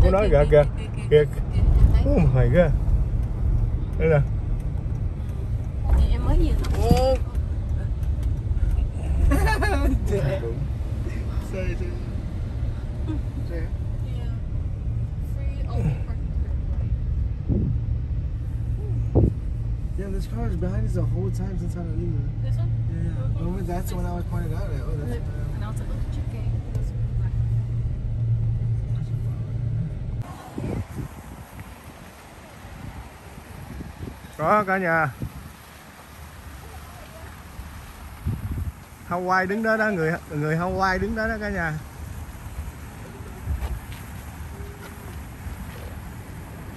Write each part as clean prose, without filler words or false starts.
của nó kìa kìa kìa. Oh my god. Đây nè. Em mới gì Ô. Yeah, this car is behind us the whole time since I'm leaving. This one? Yeah. Remember that's when I was pointing out like, oh, that's. And I was like, oh, chicken. Đó cả nhà. Hawaii đứng đó đó, người Hawaii đứng đó đó cả nhà.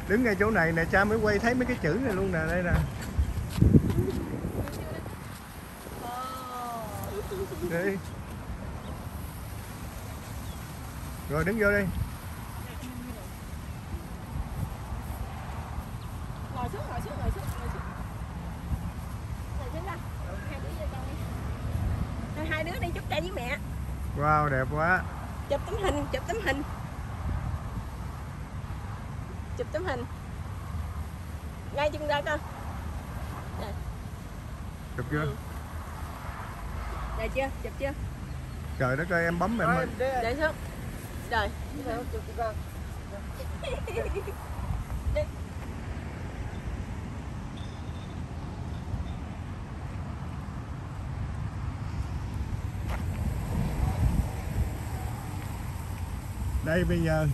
Đứng ngay chỗ này nè, cha mới quay thấy mấy cái chữ này luôn nè, đây nè. Đi. Rồi đứng vô đi. Ngồi xuống. Ngồi xuống ra. Hai đứa đi chúc cha với mẹ. Wow, đẹp quá. Chụp tấm hình. Ngay chân ra con. Đây. Chụp chưa? Đây chưa? Chụp chưa? Trời đất ơi, em bấm em ơi. Để xuống. Rồi. Chụp con. Đi. Đây bây giờ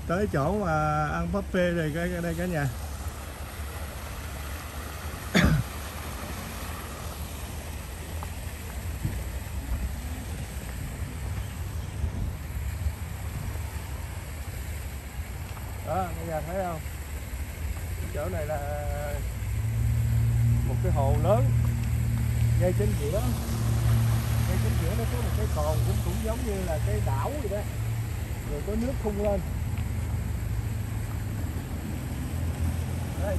tới chỗ mà ăn buffet rồi đây cả nhà. Đó, cả nhà thấy không? Chỗ này là một cái hồ lớn, ngay chính giữa. Ngay chính giữa nó có một cái cồn cũng giống như là cái đảo vậy đó. Rồi có nước phun lên. Đây.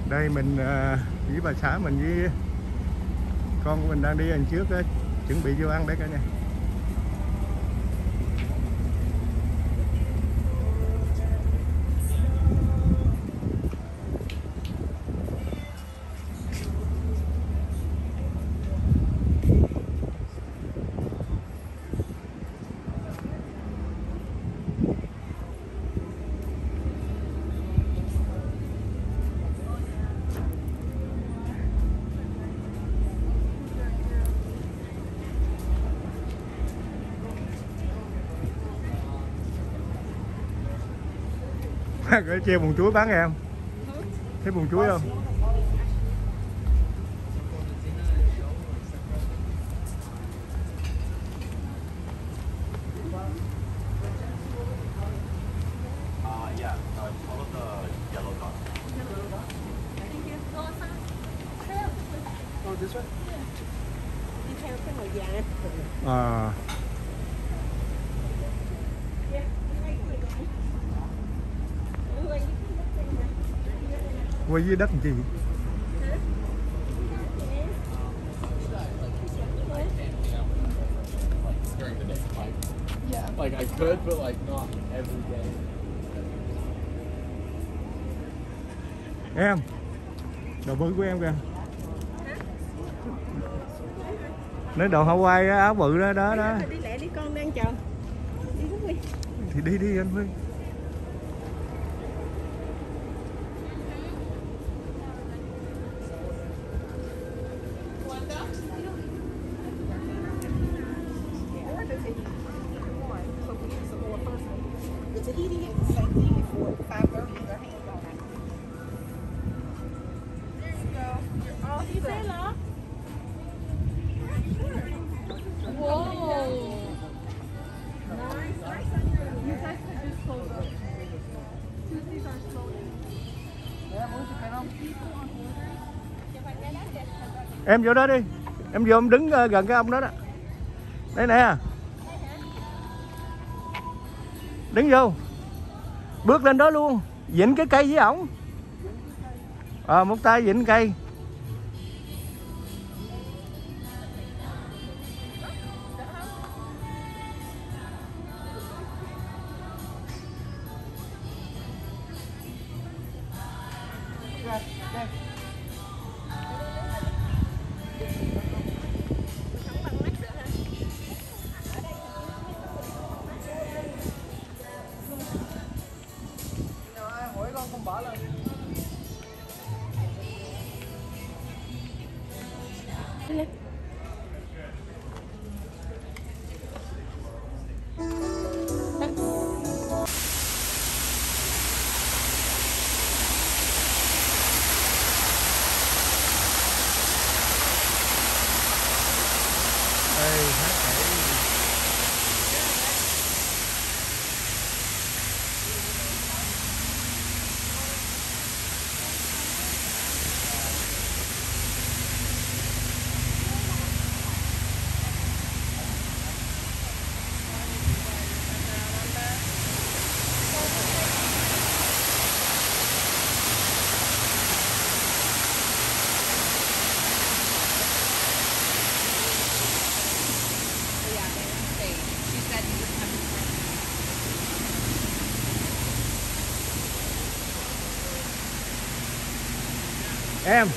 Đây mình với bà xã mình với con của mình đang đi đằng trước đó, chuẩn bị vô ăn đấy cả nhà. Cái treo bùn chuối bán em. Thấy bùn chuối không? Yeah, follow the yellow dot. Oh, this one? Đi theo cái màu vàng. À. Quay dưới đất làm chi vậy? During the day, like I could, but like not every day. Em, đồ bự của em kìa. Nói đồ Hawaii á, áo bự đó đó đó. Đi lẹ đi con đang chờ. Đi Phúc Huy. Thì đi đi anh Huy. Em vô đó đi. Em vô em đứng gần cái ông đó đó. Đây nè. Đứng vô. Bước lên đó luôn. Vịnh cái cây với ổng. Một tay vịnh cây. Em.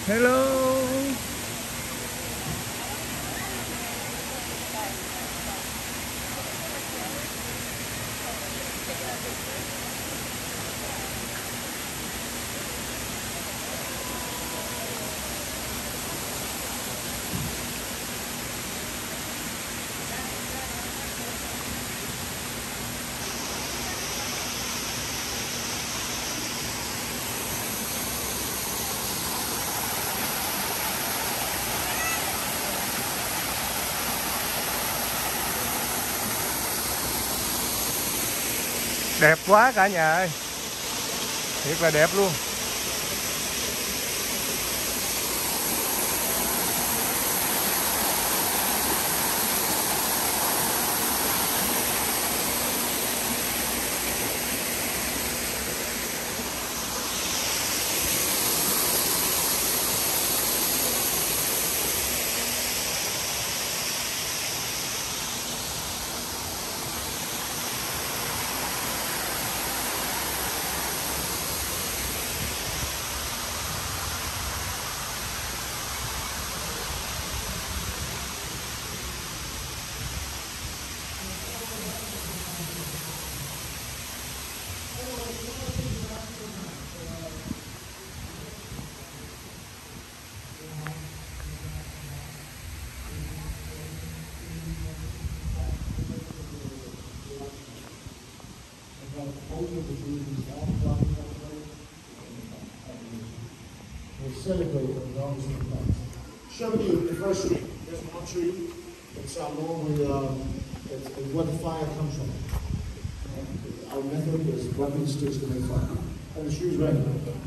Hello. Đẹp quá cả nhà ơi. Thiệt là đẹp luôn. Celebrate as long as it comes. Show me the first tree. There's one tree. In Samoa, it's where the fire comes from. Our method is rubbing sticks to make fire. And the tree's right.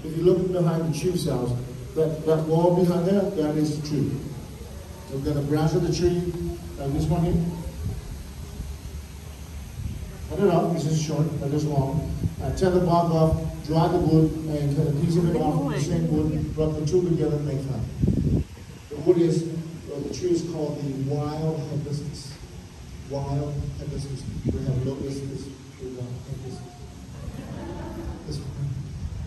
If you look behind the chief's house, that wall behind there, that is the tree. So we've got a branch of the tree, like this one here. Cut it up, this is short, like this long. Tear the bark off, dry the wood, and cut a piece of it off the same wood, rub the two together and make fire. The wood is, the tree is called the wild hibiscus. Wild hibiscus. We have locust, we have hibiscus.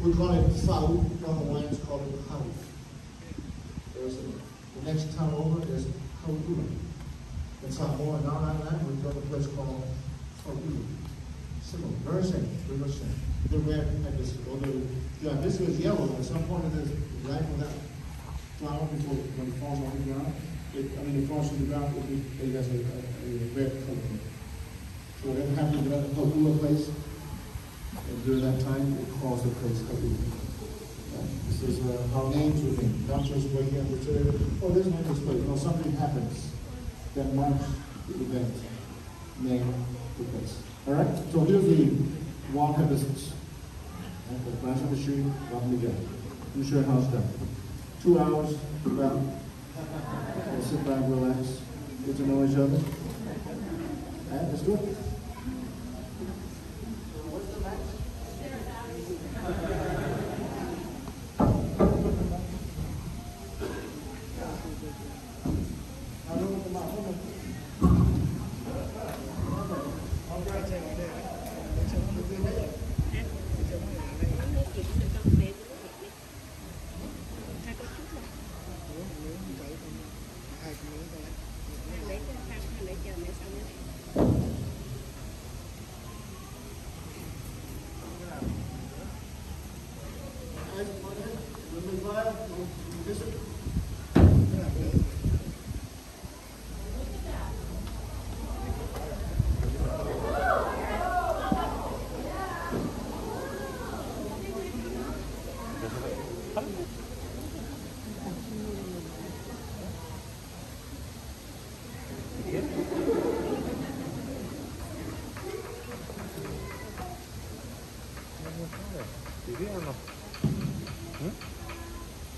We call it fau, the Hawaiians call it hau. The next town over is Haudula. In Samoa and on that land, we go to a place called Haudula. Similar, very same, very much same. The red hibiscus, or the hibiscus is yellow, at some point it is black with that flower before when it falls on the ground. It falls to the ground, it has a red color. So whatever happened to that Haudula place, and during that time, it calls the place Haudula. This is how names were named, not just waking up and saying, oh, this name is place. No, something happens that marks the event, name, the place. All right? So here's the wild hibiscus. The branch of the tree, rub them together. I'm sure how it's done. 2 hours, about. We'll sit back, relax, get to know each other. All right, let's do it.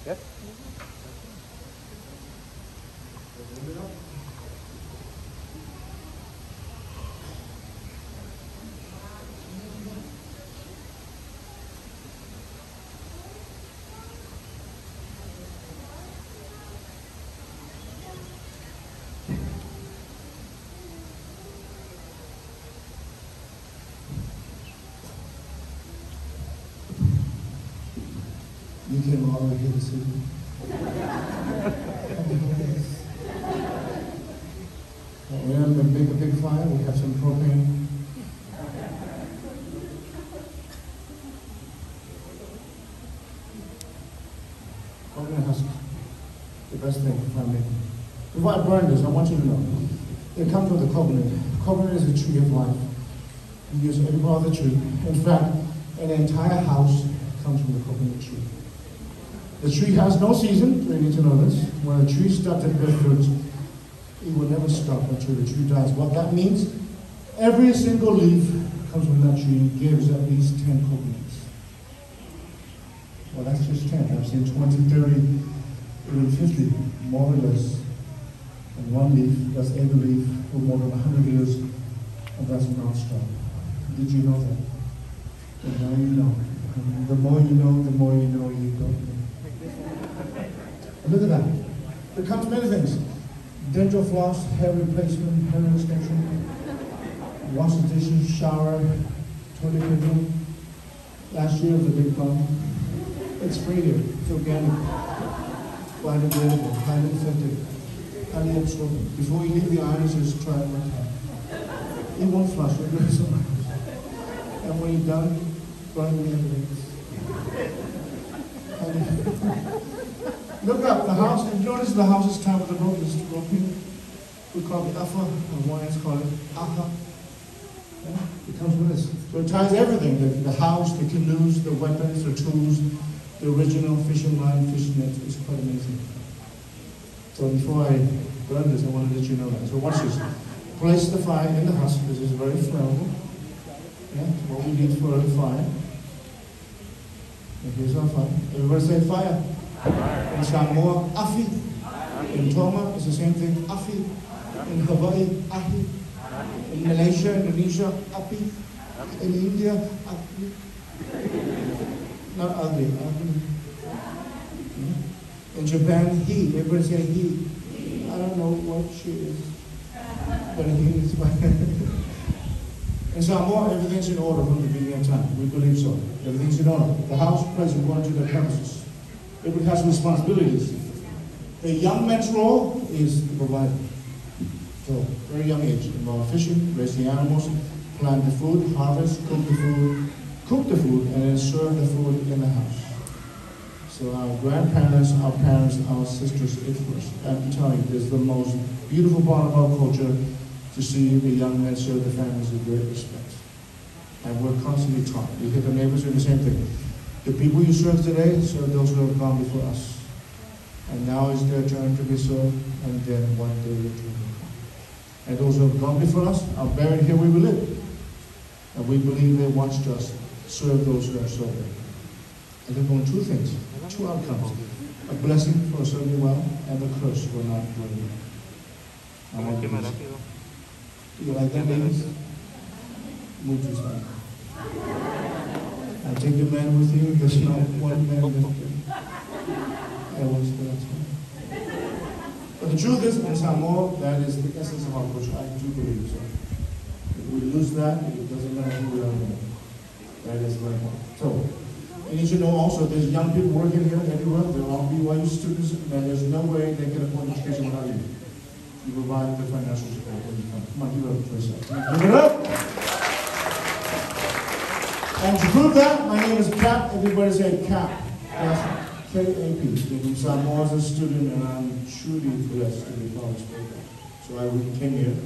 Yes? You came all the way here to see me. We're going to make a big fire. We have some propane. Propane has the best thing for fire making. Before I burn this, I want you to know, it comes with the coconut. Coconut is a tree of life. You use every part of the tree. In fact, an entire house comes from the coconut tree. The tree has no season, so you need to know this. When a tree starts to bear fruit, it will never stop until the tree dies. What that means, every single leaf comes from that tree gives at least 10 coconuts. Well, that's just 10. I've seen 20, 30, even 50, more or less. And one leaf, that's every leaf for more than 100 years, and that's non-stop. Did you know that? And now you know. And the more you know, the more you know you don't know. Look at that. It comes many things. Dental floss, hair replacement, hair extension, wash the dishes, shower, toilet paper. Last year was a big problem. It's free here. It's organic, biodegradable, highly effective, highly absorbing. Before you leave the islands, just try it one time. It won't flush, it goes somewhere else. And when you're done, burn the evidence. Look up, the house, you notice the house is tied with the rope, is broken. We call it afa, and Hawaiians call it aha. Yeah? It comes with us. So it ties everything, the house, the canoes, the weapons, the tools, the original fishing line, fishing net. It's quite amazing. So before I burn this. I want to let you know that. So watch this. Place the fire in the husk. This is very flammable. Yeah, what we need for a fire. And here's our fire. Everybody say fire. In Samoa, afi. In Tonga, it's the same thing, afi. In Hawaii, ahi. In Malaysia, Indonesia, api. In India, api. Not ugly, api. In Japan, he. Everybody say he. I don't know what she is, but he is fine. In Samoa, everything's in order from the beginning of time. We believe so. Everything's in order. The house plays according to the premises. Everybody has responsibilities. The young man's role is to provide. So, very young age, involve fishing, raise the animals, plant the food, harvest, cook the food, and then serve the food in the house. So our grandparents, our parents, our sisters, it first. I'm telling you, this is the most beautiful part of our culture, to see the young men serve the families with great respect. And we're constantly taught. We hear the neighbors do the same thing. The people you serve today serve those who have gone before us. And now is their turn to be served, and then one day your turn will come. And those who have gone before us are buried here where we live. And we believe they watched us serve those who are serving. And they're going two things, two outcomes. A blessing for serving well, and a curse for not doing well. You like that, babies? Move to side. Now take your man with you. There's not one man with you. But the truth is, in Samoa, that is the essence of our culture. I do believe so. If we lose that, it doesn't matter who we are anymore. That is very important. So, you need to know also, there's young people working here everywhere. They're all BYU students, and there's no way they can afford education without you. You provide the financial support when you come. Come on, give it up for yourself. Give it up! And to prove that, my name is Cap. Everybody say Cap. That's K-A-P. I'm Samoa as a student, and I'm truly blessed to be college program. So I came here.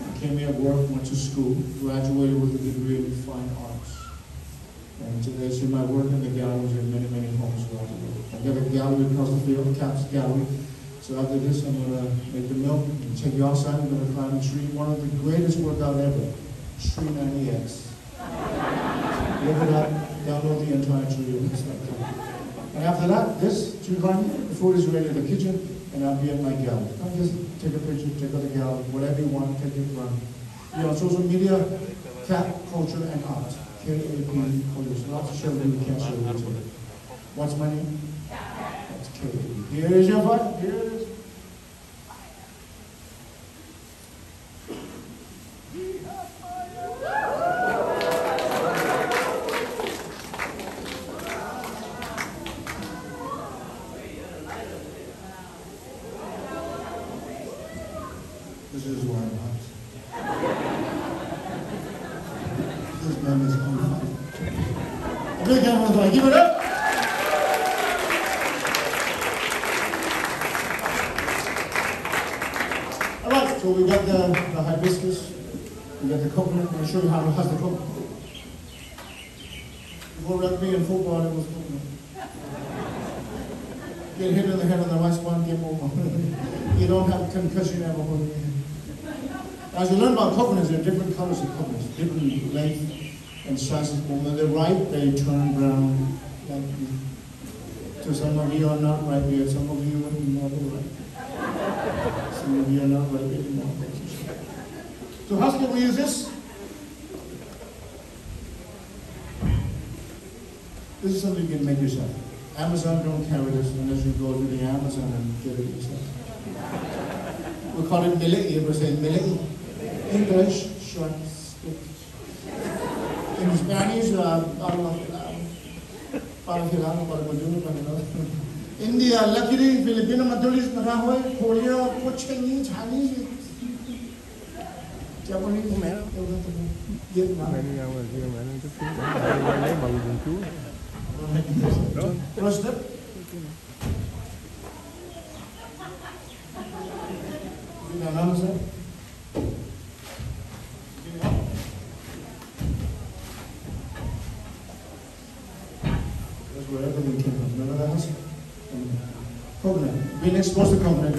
I came here, worked, went to school, graduated with a degree in fine arts. And today I see my work in the galleries in many, many homes around the world. I got a gallery across the field, Cap's Gallery. So after this, I'm going to make the milk and take you outside. I'm going to climb a tree. One of the greatest workout ever, Tree 90X. Look it up, download the entire tree. And after that, this tree climbing, the food is ready in the kitchen, and I'll be at my gallery. I'll just take a picture, check out the gallery, whatever you want, take it, run. You know, social media, Cap, culture, and art. K-A-P, culture. Lots of show you can't show you. What's my name? That's K-A-P. Here is your fight. Here it is. This is why I'm hot. This man is on fire. A big hand on fire. Give it up! Alright, so we got the hibiscus, we got the coconut. I'm going to show you how to has the coconut. Before rugby and football, it was coconut. Get hit in the head on the right spot, game over. You don't have concussion ever holding your head. As you learn about coconuts, there are different colors of coconuts, different length and sizes. When they're ripe, they turn brown. Like, so some of you are not ripe yet, some of you are not ripe. Some of you are not ripe anymore. So how can we use this? This is something you can make yourself. Amazon don't carry this unless you go to the Amazon and get it yourself. We call it millet. You ever say millet? English, short stick. In Spanish, India, luckily, Filipino, Madulis, Marahoy, Korea, Chinese, Chinese, Japanese, Vietnam. First step. That's where everything came from. Remember that? Coconut. Being exposed to coconut,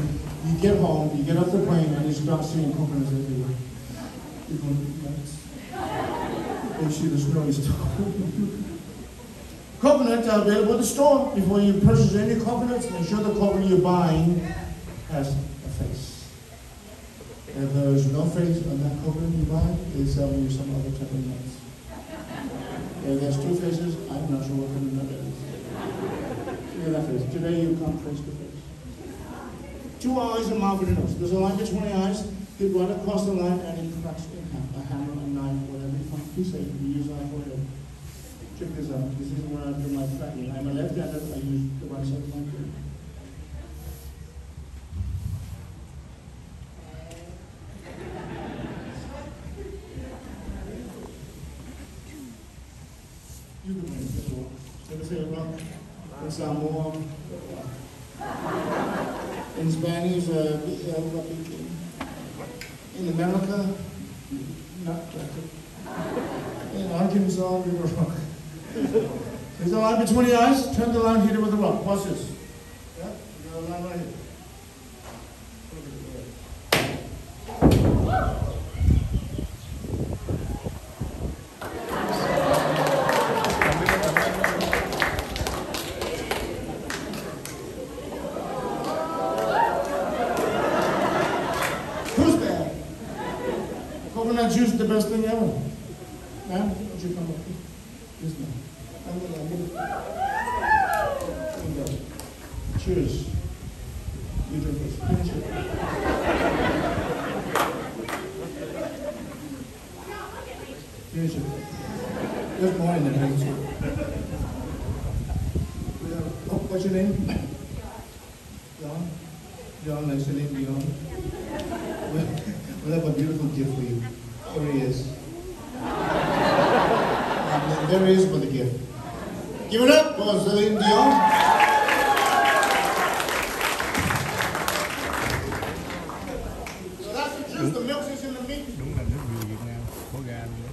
you get home, you get off the plane, and you start seeing coconuts everywhere. People nuts. They see the snowy stuff. Coconuts are available at the store. Before you purchase any coconuts, make sure the coconut you're buying has a face. If there is no face on that coconut you buy, they sell you some other type of nuts. If there's two faces, I'm not sure what kind of nut that is. Look at that face. Today you come face to face. 2 eyes and mouth and nose. There's a line between the eyes. Get right across the line and it cuts in half. A hammer, a knife, whatever you find. Please say you use that for it. Check this out. This is where I do my cutting. I'm a left-hander. I use the right side of my hand. You can make this one. Let me say it wrong. In Samoa. In Spanish, in America, not in Arkansas, we were wrong. There's a line between the eyes. Turn the line, hit it with a rock. Watch this. Yeah, you got a line right here. Coconut juice is the best thing ever. Man, what you come up with? This man. Cheers. You drink this. Finish it. Finish it. There's more in the drink. Oh, what's your name? John? John, nice to meet you, John. We have a beautiful gift for you. There he is. There he is for the gift. Give it up for Celine Dion. So that's the juice, the milk is in the meat. Đúng là nước người Việt Nam, có gà luôn.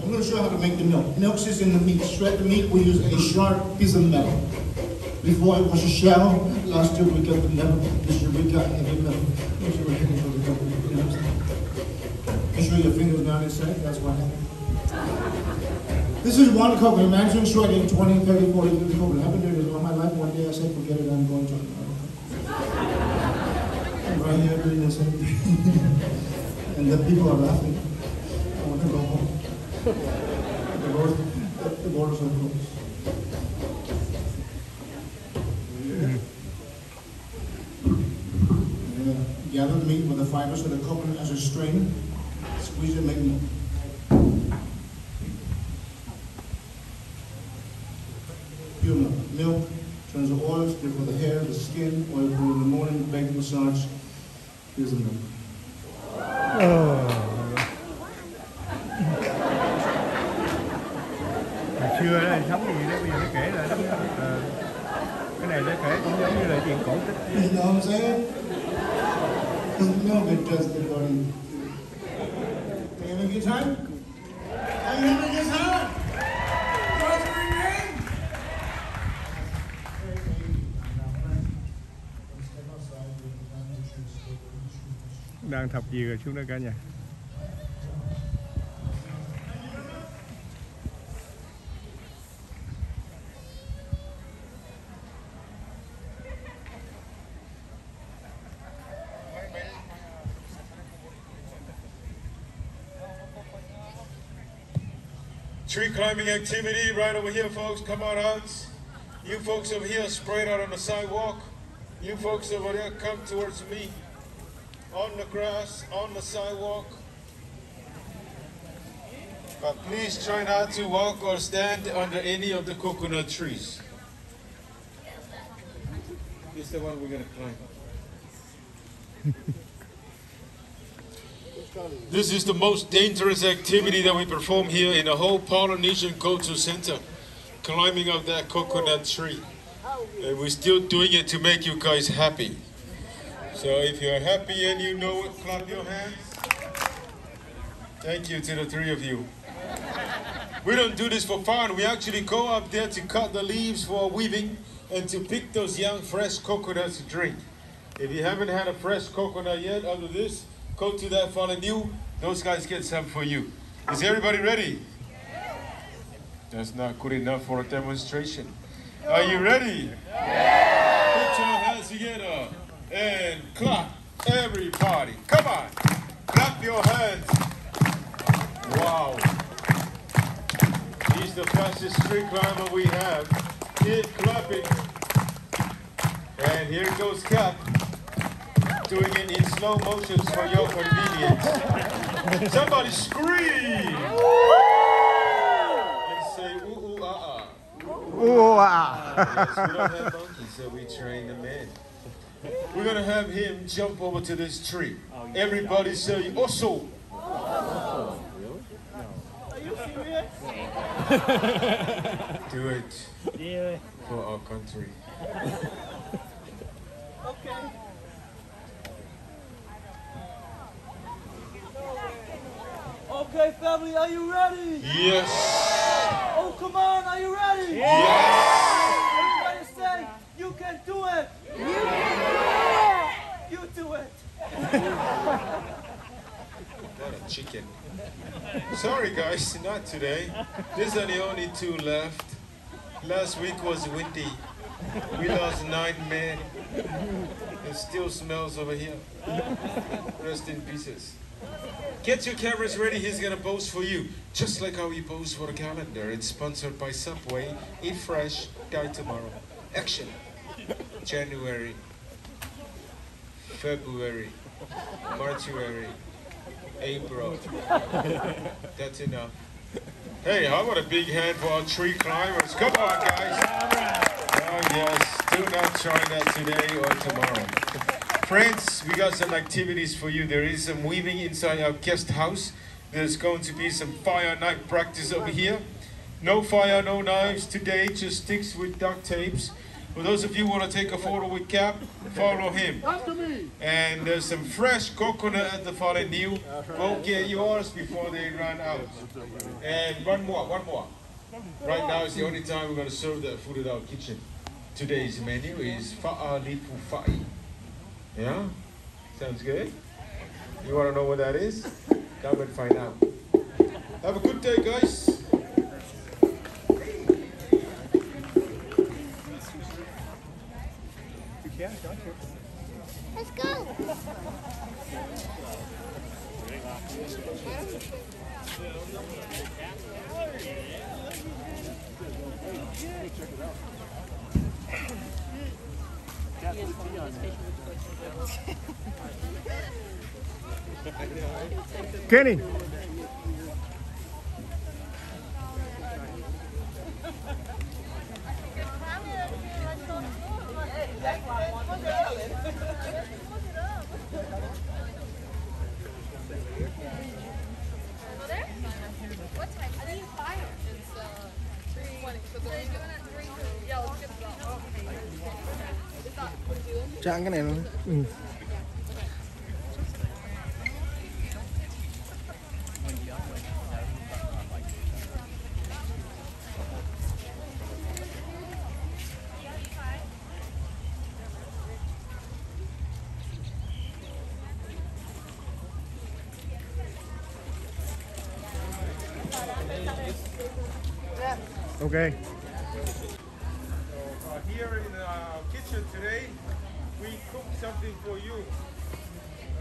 I'm going to show you how to make the milk. Milk is in the meat. Shred the meat, we use a sharp piece of metal. Before it was a shell, last year we got the metal, this year we got heavy metal. Make sure we're hitting for the couple, you know what I'm saying? Make sure your fingers down inside, that's what happened. This is one coconut. Imagine shredding 20, 30, 40, 50 coconut. I've been doing this all my life. One day I said, forget it, I'm going to another. I'm right here doing the same thing. And the people are laughing. I want to go home. The borders are closed. Gather the meat with the fibers of the coconut as a string. Squeeze it, make milk. Pure milk. Milk turns to oils, good for the hair, the skin, oil for in the morning, bacon massage. Here's the milk. Hồi xưa đó, sống gì đó, bây giờ nó kể lại lắm đó. Cái này nó kể cũng giống như là chuyện cổ tích. You know what I'm saying? Milk is just the body. Are you having a good time? Are you having a good time? What's your name? Đang thọc gì rồi xuống đó cả nhà. Tree climbing activity right over here, folks. Come on out. You folks over here spread out on the sidewalk. You folks over there come towards me. On the grass, on the sidewalk. But please try not to walk or stand under any of the coconut trees. This is the one we're going to climb. This is the most dangerous activity that we perform here in the whole Polynesian Culture Center. Climbing up that coconut tree. And we're still doing it to make you guys happy. So if you're happy and you know it, clap your hands. Thank you to the three of you. We don't do this for fun. We actually go up there to cut the leaves for weaving and to pick those young fresh coconuts to drink. If you haven't had a fresh coconut yet out of this, go to that fallen new. Those guys get some for you. Is everybody ready? That's not good enough for a demonstration. Are you ready? Put your hands together and clap, everybody. Come on, clap your hands. Wow. He's the fastest tree climber we have. Keep clapping. And here goes Cap, doing it in slow motions for your convenience. Somebody scream! And say ooh ooh ah ah. Ooh, ah. Yes, we don't have monkeys, so we train the man. We're gonna have him jump over to this tree. Everybody say oso. Do it for our country. Okay. Okay, family, are you ready? Yes. Oh, come on, are you ready? Yes. Everybody say, you can do it. You do it. What a chicken. Sorry guys, not today. These are the only 2 left. Last week was windy. We lost 9 men. It still smells over here. Rest in pieces. Get your cameras ready, he's gonna pose for you. Just like how he posed for the calendar. It's sponsored by Subway. Eat fresh, die tomorrow. Action. January. February. Marchuary. April. That's enough. Hey, how about a big hand for our tree climbers? Come on, guys. Oh, yes. Do not try that today or tomorrow. Friends, we got some activities for you. There is some weaving inside our guest house. There's going to be some fire knife practice over here. No fire, no knives today, just sticks with duct tapes. For those of you who want to take a photo with Cap, follow him. And there's some fresh coconut at the fallen new. Go get yours before they run out. And one more. Right now is the only time we're going to serve that food at our kitchen. Today's menu is fa'a lipu fa'i. Yeah? Sounds good? You want to know what that is? Come and find out. Have a good day, guys. Let's go. Kenny. Chặn cái này luôn. Ừ. Okay. Here in our kitchen today, we cook something for you.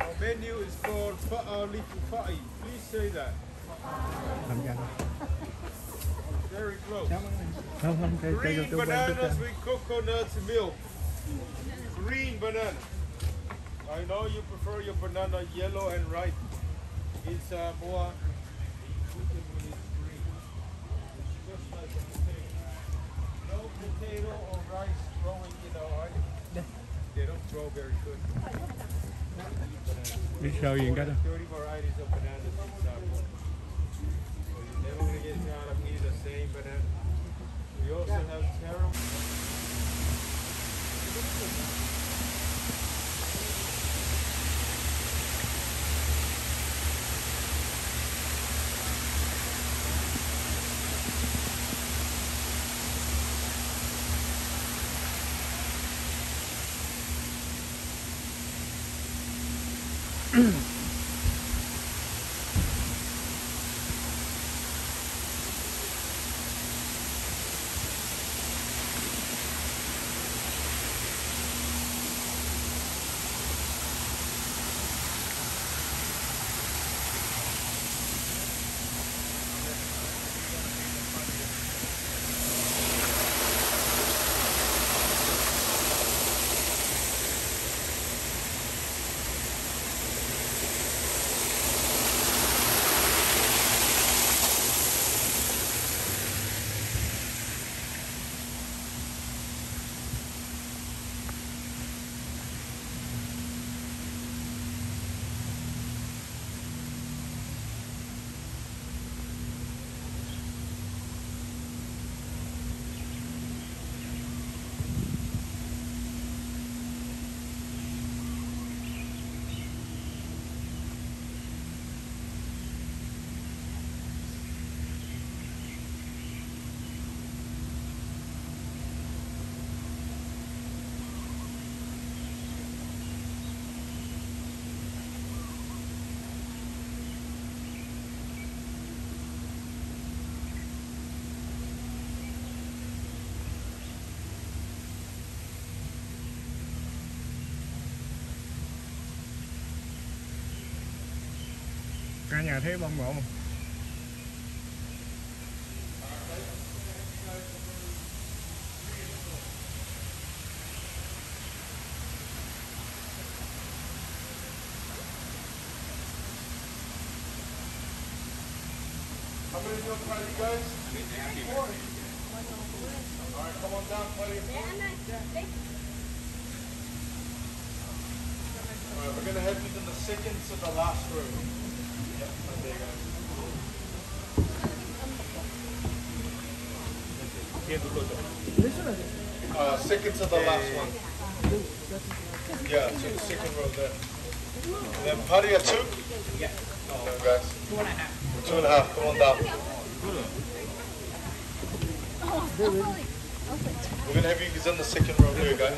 Our menu is called fa'a lipu fa'i. Please say that. Very close. Green bananas with coconut milk. Green banana. I know you prefer your banana yellow and ripe. In Samoa, we cook it when it's green. It's just like a potato. No potato or rice growing in our island. They don't grow very good. Đi show you cái đó. 30 varieties of bananas in Samoa. So you're never going to get tired of eating the same banana. We also have taro. Cả nhà thấy bông ngộ không? How many more party, guys? All right, come on down, party. All right, we're gonna head within the second to the last row. Yep, right there, guys. Second to the last one. Yeah, to the second row there. And then party at 2? Yeah. Come on, guys. 2.5. Come on down. We're gonna have you guys on the second row here, guys.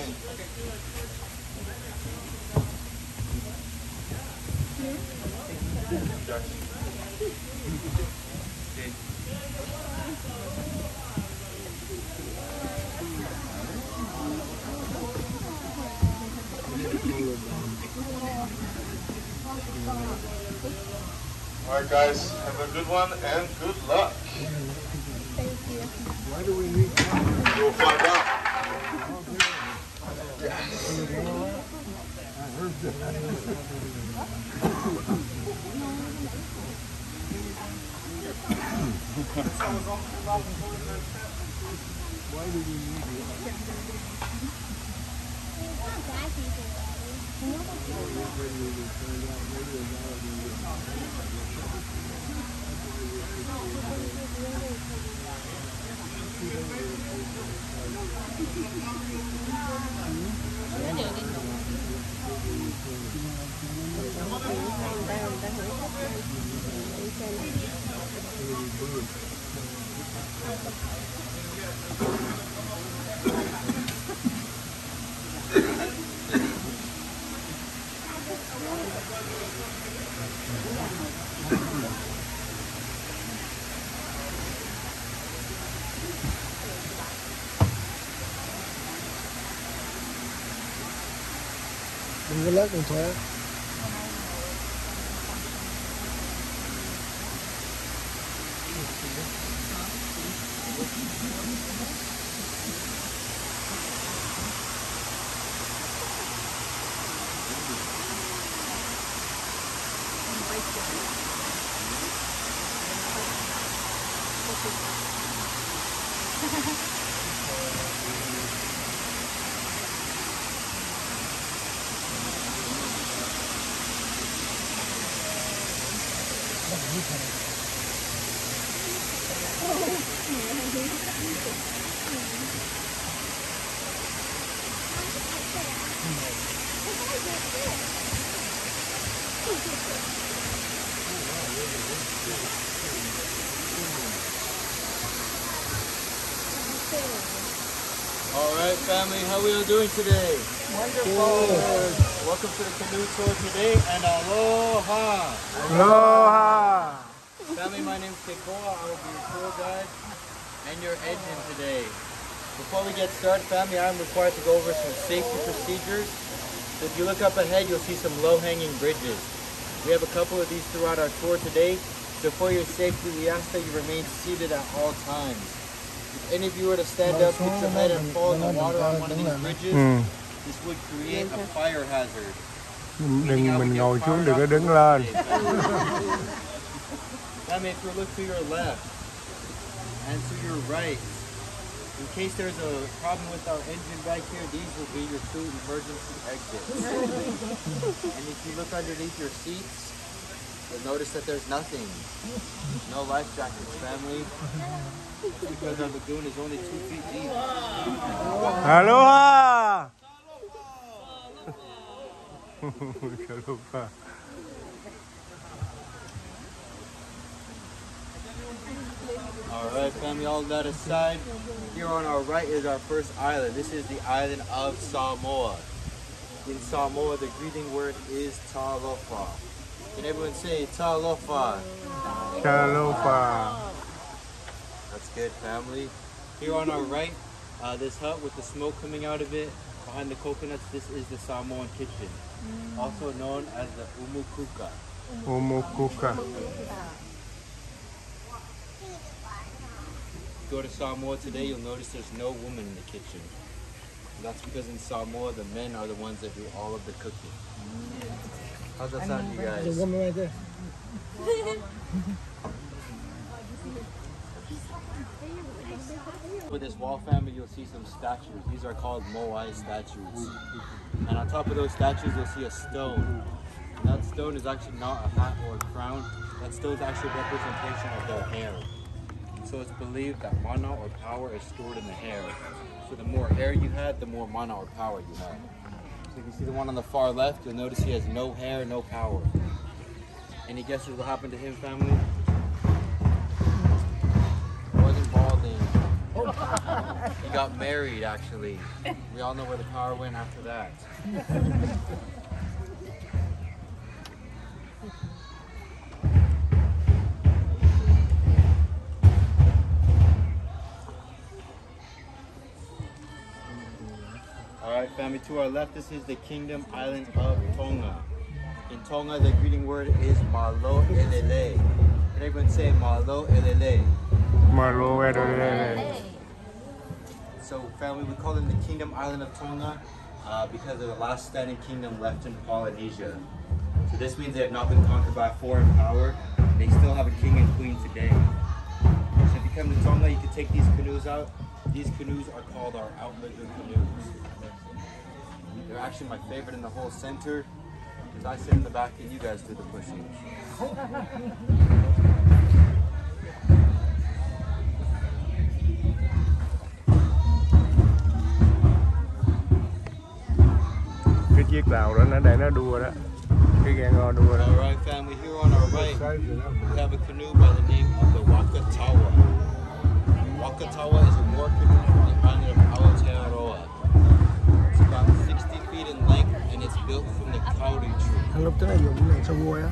Alright guys, have a good one and good luck. Why do we need You'll find out. Why do we need it? Đừng có lết con xe. All right, family, how are we all doing today? Wonderful. Good. Welcome to the canoe tour today, and aloha! Aloha. Family, my name is Kekoa. I will be your tour guide and your engine today. Before we get started, family, I am required to go over some safety procedures. So if you look up ahead, you'll see some low-hanging bridges. We have a couple of these throughout our tour today. So for your safety, we ask that you remain seated at all times. If any of you were to stand up, hit your head and fall in the water on one of these bridges, this would create a fire hazard. Mình ngồi xuống đừng có đứng lên. Family, if you look to your left and to your right, in case there's a problem with our engine back here, these will be your two emergency exits. And if you look underneath your seats, you'll notice that there's nothing. No life jackets, family. Because our lagoon is only 2 feet deep. Aloha. Alright, family, all that aside, here on our right is our first island. This is the island of Samoa. In Samoa, the greeting word is talofa. Can everyone say talofa? Talofa. That's good, family. Here on our right, this hut with the smoke coming out of it, behind the coconuts, this is the Samoan Kitchen, also known as the umukuka. Umukuka. Go to Samoa today, you'll notice there's no woman in the kitchen. And that's because in Samoa, the men are the ones that do all of the cooking. How's that sound to you guys? There's a woman right there. With this wall, family, you'll see some statues. These are called moai statues. And on top of those statues, you'll see a stone. And that stone is actually not a hat or a crown. That stone is actually a representation of their hair. So it's believed that mana or power is stored in the hair. So the more hair you had, the more mana or power you had. So if you see the one on the far left, you'll notice he has no hair, no power. Any guesses what happened to him, family? He wasn't balding. He got married, actually. We all know where the power went after that. Alright, family, to our left, this is the Kingdom Island of Tonga. In Tonga, the greeting word is malo elele. Can everyone say malo elele? Malo elele. So, family, we call them the Kingdom Island of Tonga because they're the last standing kingdom left in Polynesia. So this means they have not been conquered by foreign power. They still have a king and queen today. So if you come to Tonga, you can take these canoes out. These canoes are called our outrigger canoes. They're actually my favorite in the whole center because I sit in the back and you guys do the pushing. Cái chiếc tàu đó nó để nó đua đó. Cái ghe ngò đua đó. Alright, family, here on our right, we have a canoe by the name of the Wakatawa. Wakatawa is a war canoe from the island of Aotearoa. It's about 60 feet in length and it's built from the kauri tree. Lúc tới này dùng cái này cho vui á.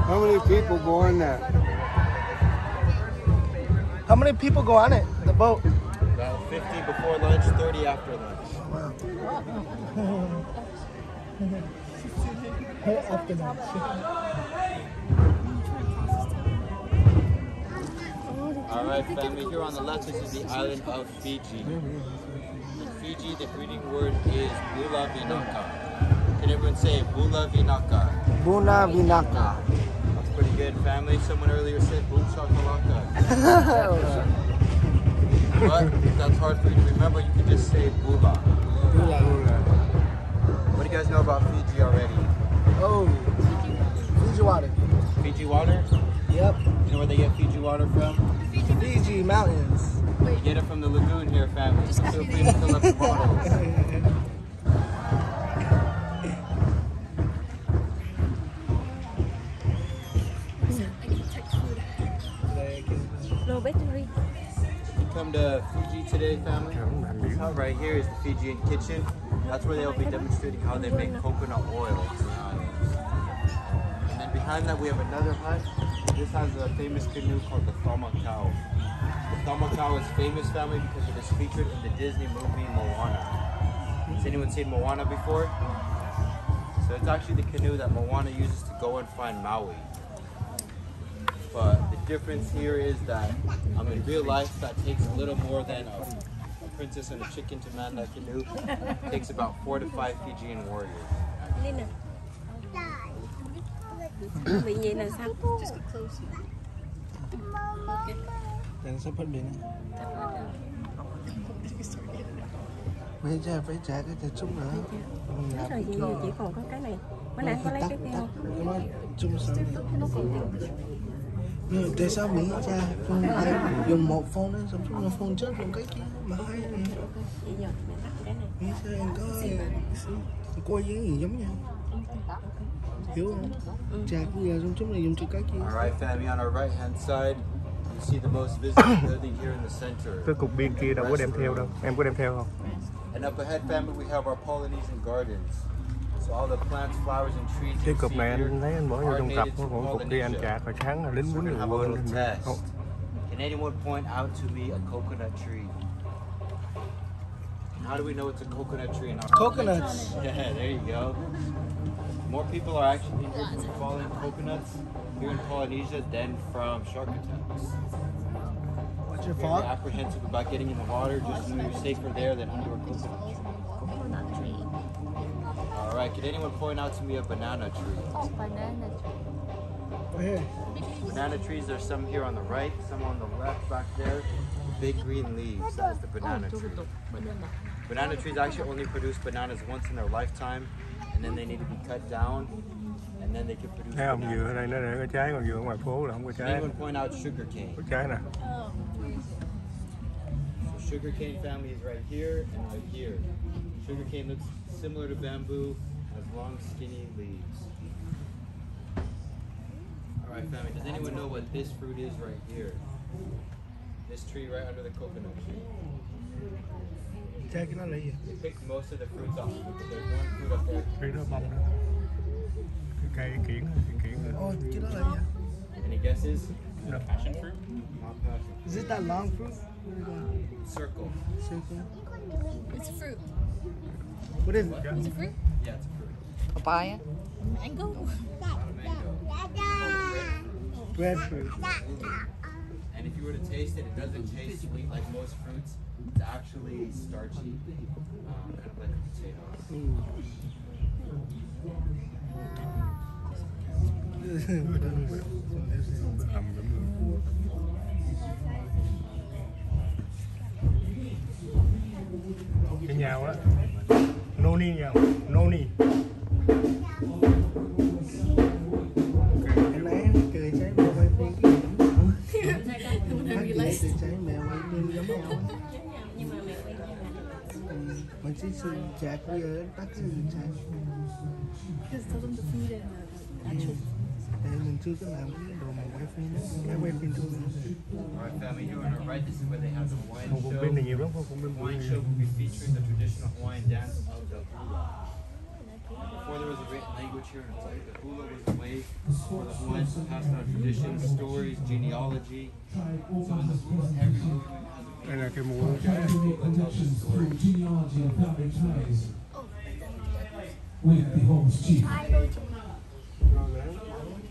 How many people go on that? How many people go on it? The boat? About 50 before lunch, 30 after lunch. Wow. After lunch. Alright, family, here on the left, this is the island of Fiji. In Fiji, the greeting word is Bula Vinaka. Can everyone say Bula Vinaka? Bula Vinaka. That's pretty good, family. Someone earlier said Boom Shakalaka. But if that's hard for you to remember, you can just say Bula. What do you guys know about Fiji already? Oh, Fiji water. Fiji water? Yep. You know where they get Fiji water from? Fiji mountains. You get it from the lagoon here, family. So feel free to fill up the bottles. come to Fiji today, family, this hut right here is the Fijian Kitchen. That's where they'll be demonstrating how they make coconut oil. And then behind that we have another hut. This has a famous canoe called the Thomacau. The Thomacau is famous, family, because it is featured in the Disney movie Moana. Has anyone seen Moana before? So it's actually the canoe that Moana uses to go and find Maui. But the difference here is that in real life that takes a little more than a princess and a chicken to man that canoe. It takes about 4 to 5 Fijian warriors. Linh à. Bị vậy là sao? Đang sắp hết pin. Bây giờ phải trả cái thịt súng nữa. Hết rồi, vậy chỉ còn có cái này. Mới nãy có lấy cái kia không? Chung sao? Nhưng tại sao Mỹ cha dùng một phone đó xong rồi phone chết dùng cái kia mà hai này. Vậy giờ mình tắt cái này. Mỹ sao em có coi với gì giống nhau? Hiểu không? Cha bây giờ chúng này dùng chữ cái kia. Alright, family, on our right hand side, you see the most visible building here in the center. Cái cục pin kia đâu có đem theo đâu. Em có đem theo không? And up ahead, family, we have our Polynesian gardens. So all the plants, flowers, and trees Cái you cục see này here anh thấy anh bỏ vô are trong cặp native nó to còn cục đi anh Polynesia. chạc rồi sáng là lính We're quýnh gonna là have a quên. little test. Can anyone point out to me a coconut tree? And how do we know it's a coconut tree in our Coconuts. Yeah, there you go. More people are actually injured from falling coconuts here in Polynesia than from shark attacks. What's your Very fault? apprehensive about getting in the water, just know you're safer there than under a coconut tree. Alright, can anyone point out to me a banana tree? Here. Banana trees, there's some here on the right, some on the left back there. Big green leaves, that's the banana tree. Banana trees actually only produce bananas once in their lifetime, and then they need to be cut down, and then they can produce Thấy không, dừa ở bananas. đây nó để có trái, còn dừa ở ngoài phố là không có Can trái. anyone point out sugar cane? Có trái nè. So sugar cane family is right here and right here. Sugar cane looks similar to bamboo, has long skinny leaves. Alright family, does anyone know what this fruit is right here? This tree right under the coconut tree. Trái cái nó là gì? They picked most of the fruits off of it, but there's one fruit up there. Cây đó bông đó. Cái kiển nữa. Ôi, cái đó là gì? Any guesses? No. Passion fruit? Not passion. Is it that long fruit? Circle. Circle. It's a fruit. What is it? It's a fruit. Yeah, it's a fruit. Papaya. Mango. Not a mango. Breadfruit. And if you were to taste it, it doesn't taste sweet like most fruits. It's actually starchy, kind of like a potato. Cái nhau á. Noni nhau. Noni. Cái này cười trái mẹ quay phim cái gì giống nhau. Phát cười trái mẹ quay phim giống nhau. Nhưng mà mẹ quay như là Mình chỉ sử chạc bây giờ tắt cái gì chạc. Just tell them the food and the actual. Tại mình chưa có làm cái đồ mà quay phim đó. Cái quay phim thôi. Alright family, here on our right, this is where they have the Hawaiian Không, show. bên này nhiều lắm, không bên Hawaiian show will be featuring the traditional Hawaiian dance of the hula. Before there was a written language here in Hawaii, the hula was a way for the Hawaiians to pass down traditions, stories, genealogy. So in the hula, every movement has a Đây là cái mũ Connections through genealogy and family ties with the host chief.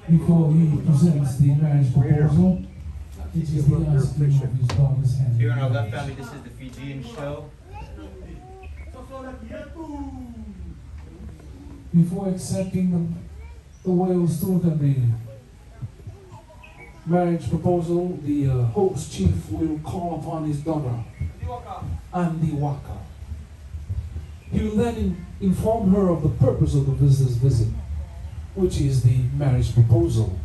Before he presents the marriage proposal, it is the asking of his daughter's hand. Here on our left family, this is the Fijian show. Before accepting the whale's truth and the marriage proposal, the host chief will call upon his daughter, Andy Waka. He will then inform her of the purpose of the visitor's visit, which is the marriage proposal.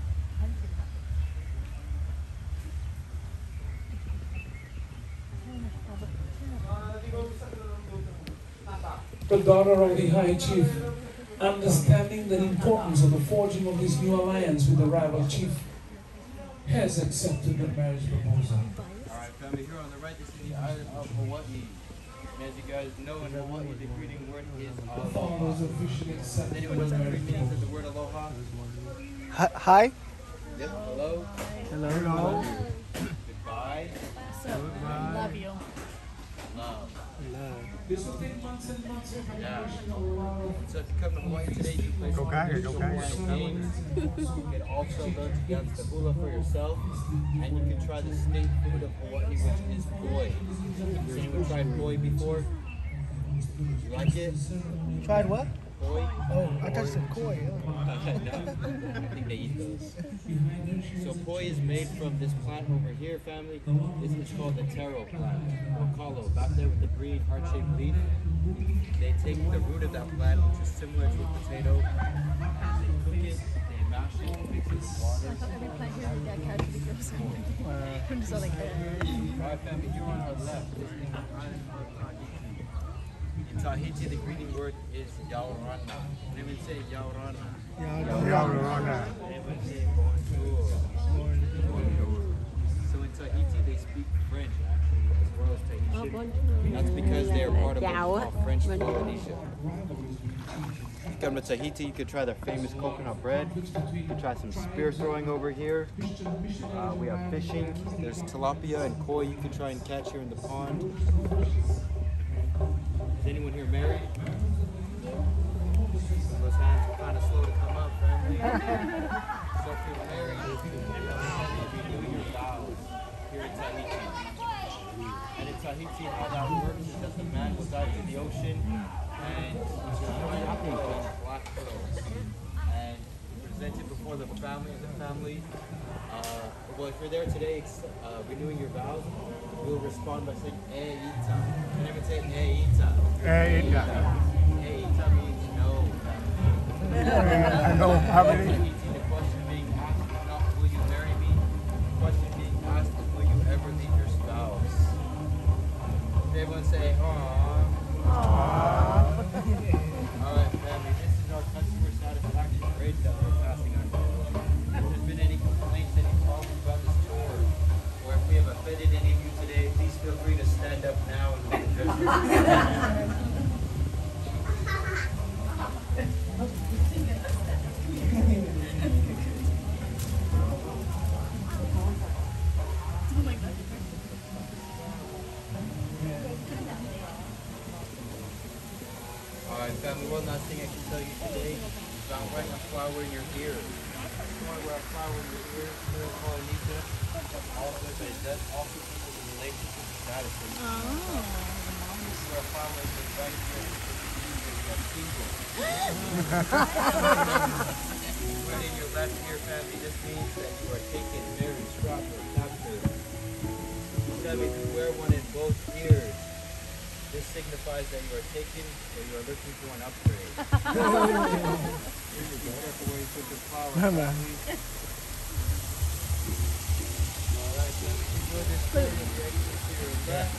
The daughter of the High Chief, understanding the importance of the forging of this new alliance with the rival chief, has accepted the marriage proposal. Alright family, here on the right, this is the island of Hawaii. And as you guys know, in Hawaii, the greeting word is aloha. Does anyone know the three meanings of the word aloha? Hi. Yep, hello. Hello. Goodbye. Love you. Love. This will take months and months of Yeah. preparation, a lot of So if you come to Hawaii today, you play some traditional Hawaiian games. You can also learn to dance the hula for yourself, and you can try the state food of Hawaii, which is poi. Has anyone tried poi before? You like it? Tried what? Poi? Oh, I thought you said koi. No, I think they eat those. So poi is made from this plant over here, family. This is called the taro plant, or kalo. Back there with the green heart-shaped leaf, they take the root of that plant, which is similar to a potato, and they cook it, they mash it, mix it with water. I thought every plant here would get catch because I'm just like, Alright, family, here on our left, this is the island of Tahiti. In Tahiti, the greeting word is yaurana. They would say yaurana. They would say bonjour. So in Tahiti, they speak French, actually, as well as Tahitian. That's because they are part of what's called French Polynesia. If you come to Tahiti, you could try their famous coconut bread. You could try some spear throwing over here. We have fishing. There's tilapia and koi you could try and catch here in the pond. Is anyone here married? Those hands are kind of slow to come up, family. So if you're married, renew your vows here in Tahiti. And in Tahiti, how that works is that the man goes out to the ocean and he's black pearls. And present it before the family, and the family, well, if you're there today renewing your vows, you'll respond by saying "Eita." Can everyone say "Eita"? Eita. Eita means no. I know how many. The question being asked is not "Will you marry me?" The question being asked is "Will you ever leave your spouse?" Everyone say "Aww." All right, family. This is our customer satisfaction rate that we're passing on. If there's been any complaints, any problems about this tour, or if we have offended any of you today, please feel free to stand up now and make adjustments. Alright, family, one last thing I can tell you today is about wearing a flower in your ear. If you want to wear a flower in your ear here in Polynesia, also, but it does also equal the relationship status. So you wear a flower in your right ear, you are single. Wearing in your left ear, family, this means that you are taken, married, strapped, or captured. Family, if you wear one in both ears, this signifies that you are taken or you are looking for an upgrade. Be careful where you put this flower. Please. Alright, so if you enjoy this video, you're ready to your left.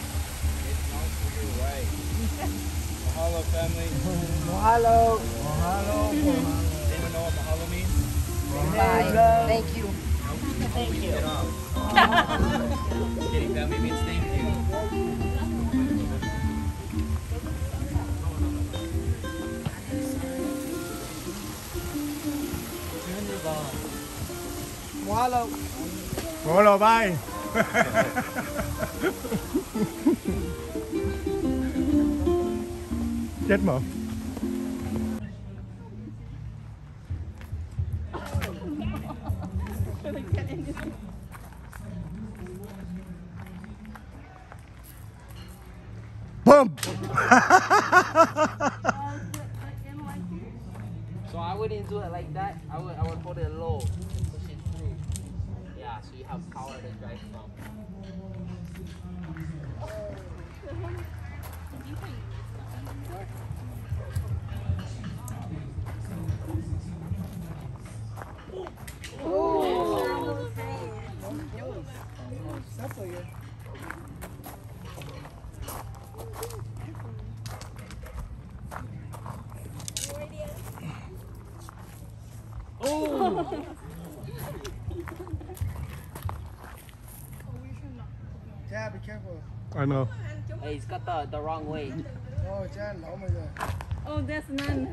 It's not to your right. Mahalo, family. Mahalo. Mahalo. Does anyone know what mahalo means? Bye. Thank you. Thank you. Kidding, family means thank you. Mahalo. Mahalo, bye. Chết mà. Boom. So I wouldn't do it like that. I would hold it low, push it through. Yeah, so you have power to drive from. Tap. be careful. I know. Hey, he's got the wrong way. Oh, cha lỗ mày rồi. Oh, there's none.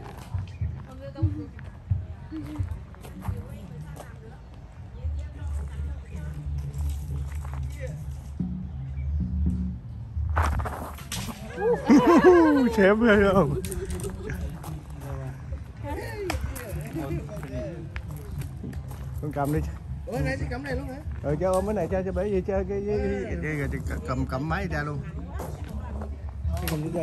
Xém ghê không? Con cầm đi. Ủa nãy chị cầm này luôn hả? Cho ôm cái này cho bé gì cho cái cầm máy ra luôn. Cầm đi ra.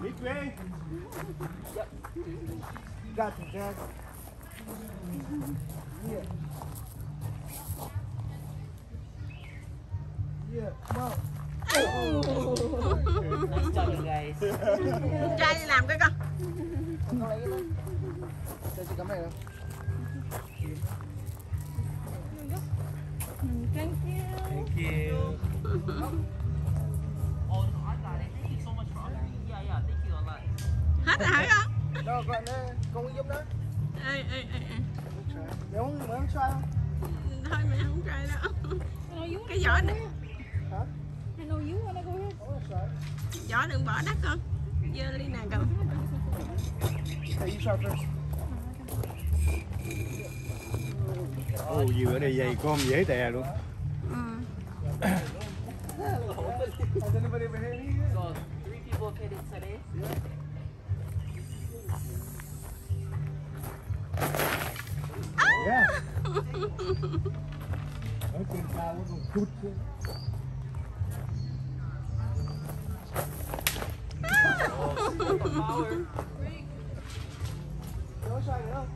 Big way. Yep. Got it, Jack. Yeah. Yeah, come on. Nice job, you guys. Trai đi làm cái con. Cho chị cầm này nào. Thank you. Thank you. Oh, I got it. Thank you so much for offering. Yeah, thank you a lot. Hết rồi hả con? Đâu con đây, con giúp đó. Ê. Mày không try không? Thôi mẹ không trai đâu. Cái vỏ đừng. Hả? I know you wanna go ahead. Oh, that's right. Vỏ đừng bỏ đất con. Dơ ly nào con. Hey, you try first. Ồ, vừa ở đây dày con dễ tè luôn. Has anybody ever had any? So, 3 people have hit it today. Yeah. Ở trên cao nó còn chút chứ. Power. Có sai nữa không?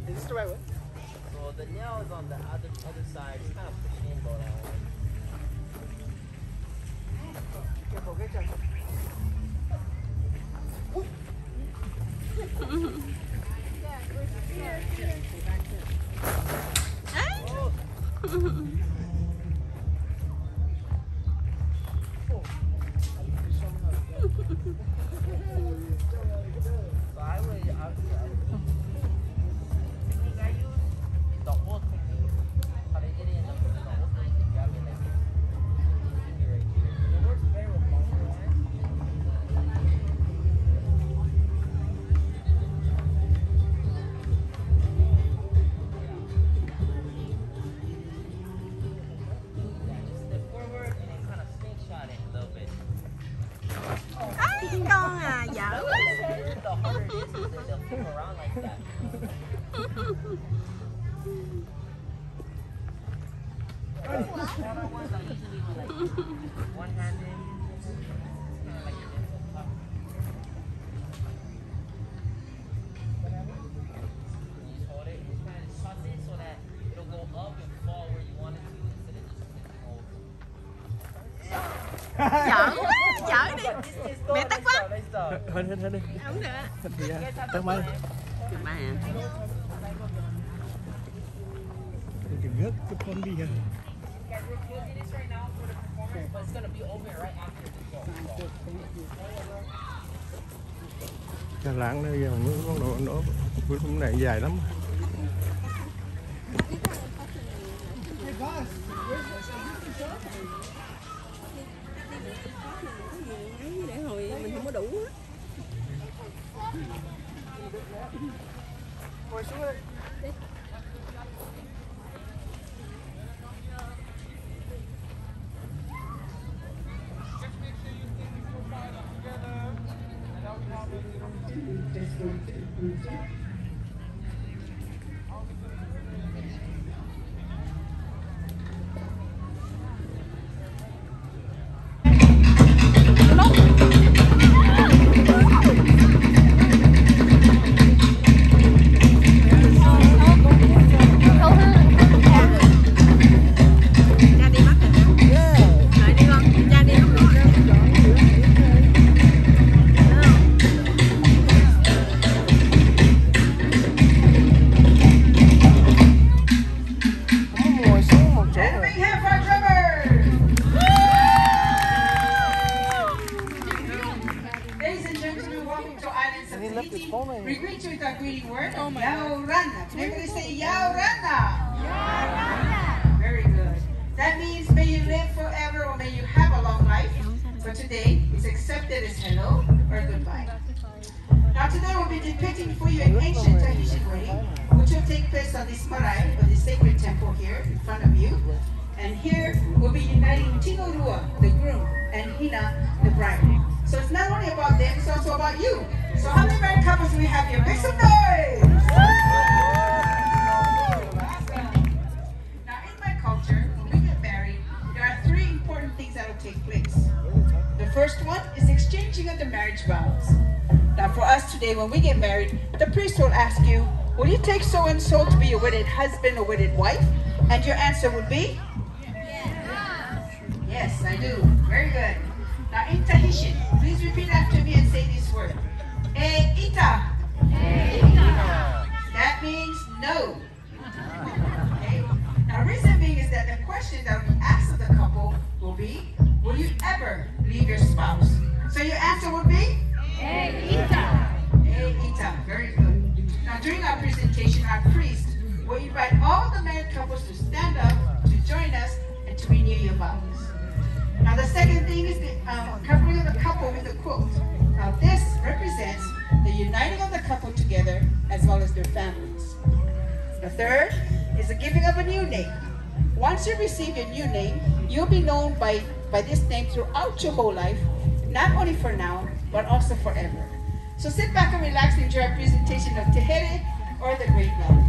Is this the right way? So the nail is on the other side. Just kind of push it in, go that way. Careful, get your. So I think I use the whole technique. How they did it in the whole thing. You grab it like finger right here. It works better with longer lines. Yeah, just step forward and then kind of slingshot it a little bit. Ấy con à, dở quá. The harder it is, they'll flip around like that. Other ones I usually will like one-handed, kind of like a gentle touch. You just hold it, just kind of toss it so that it'll go up and fall where you want it to instead of just sticking over. Dở quá, dở đi. Mẹ tắt quá. Hết đi. Không được. Hết đi ra. Tắt máy. Ba à. Đừng ngớt cái con đi ha. Guys, we'll do this right now for the performance, but it's gonna be over right after this. Cho lãng nó giờ nó hôm nay dài lắm. Hey guys, Để hồi mình không có đủ á. ngồi xuống đây. We greet you with our greeting word, Yaurana. Everybody say Yaurana. Yaurana. Very good. That means may you live forever or may you have a long life. But today is accepted as hello or goodbye. Now today we'll be depicting for you an ancient Tahitian wedding, which will take place on this marae, or the sacred temple here in front of you. And here we'll be uniting Tinorua, the groom, and Hina, the bride. So it's not only about them, it's also about you. So how many married couples do we have here? Make some noise! Awesome. Now in my culture, when we get married, there are 3 important things that will take place. The first one is exchanging of the marriage vows. Now for us today, when we get married, the priest will ask you, will you take so-and-so to be your wedded husband or wedded wife? And your answer would be? Yes, I do. Very good. Now in Tahitian, please repeat after me and say this word. E ita. E ita. That means no. Okay. Now reason being is that the question that will be asked of the couple will be, will you ever leave your spouse? So your answer would be? E ita. E ita. Very good. Now during our presentation, our priest will invite all the married couples to stand up, to join us, and to renew your vows. Now the second thing is the covering of the couple with a quilt. Now this represents the uniting of the couple together as well as their families. The third is the giving of a new name. Once you receive your new name, you'll be known by this name throughout your whole life, not only for now, but also forever. So sit back and relax and enjoy our presentation of Te Here, or the Great Love.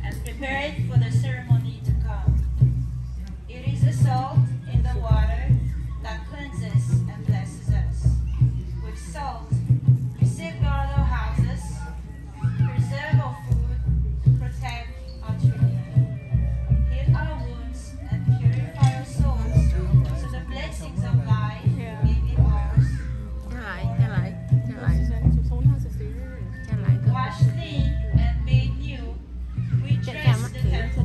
and prepare it for the ceremony to come. It is the salt in the water that cleanses and blesses us. With salt, we safeguard our houses, preserve our food, protect our tree, heal our wounds, and purify our souls, so the blessings of life may be ours. Washed clean and made new, we dress the temple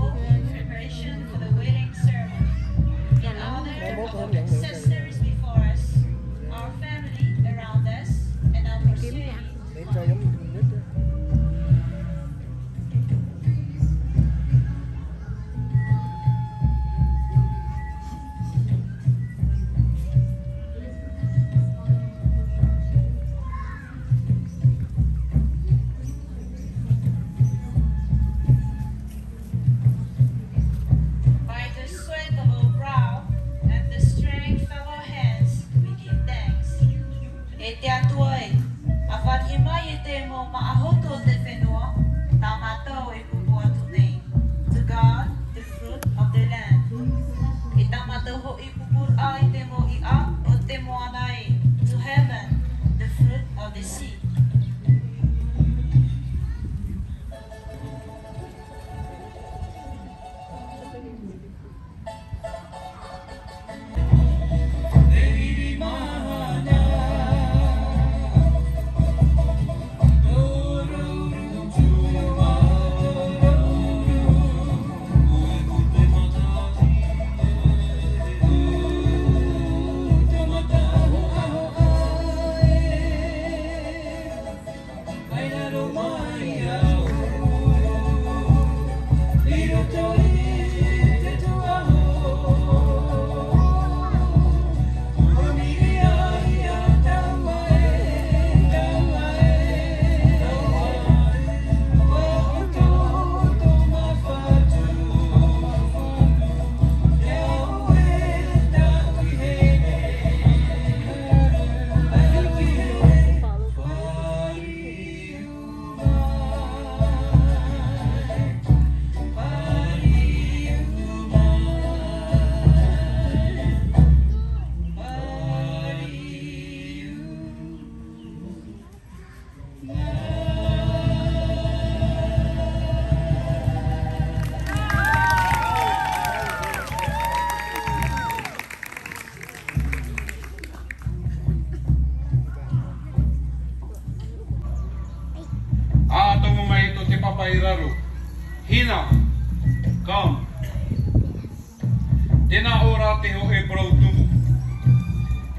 Tēnā ora te ho e brau tumu.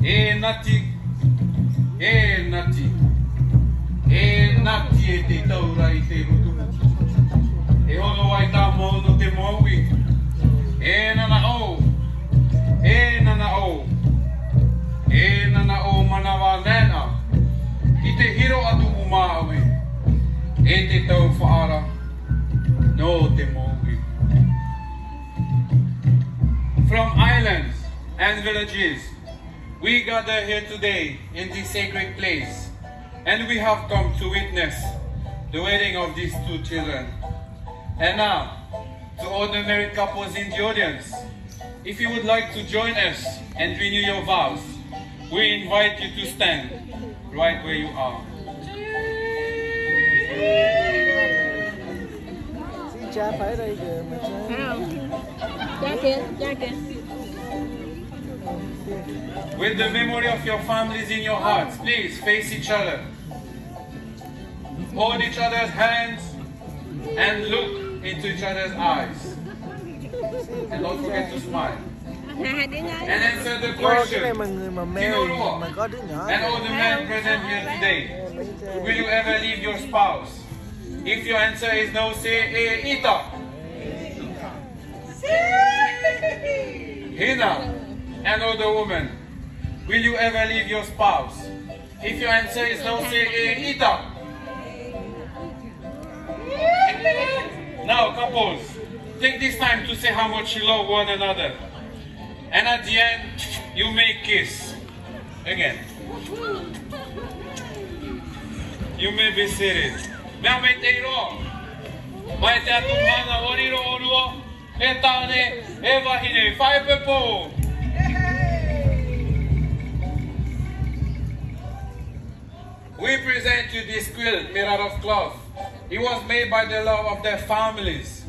E nati, e nati, e nati e te taura I te rutumu. E ono ai tā mau no te maui. E nana o, e nana o, e nana o manawa nena. I te hiro atu umāwe, e te tau whaara, no te maui. From islands and villages, we gather here today in this sacred place, and we have come to witness the wedding of these two children. And now, to all the married couples in the audience, if you would like to join us and renew your vows, we invite you to stand right where you are. Cha phải đây kìa mà cha. Cha kìa, cha kìa. With the memory of your families in your hearts, please face each other. Hold each other's hands and look into each other's eyes. And don't forget to smile. And answer the question. Kinurua, and all the men present here today, will you ever leave your spouse? If your answer is no, say e ita. Hina, and all the women, will you ever leave your spouse? If your answer is no, say e ita. Now, couples, take this time to say how much you love one another. And at the end, you may kiss. Again. You may be seated. Mea me te iro. Mai te atu mana oriro orua. E tāne, e wahine, whae pepo. We present you this quilt made out of cloth. It was made by the love of their families.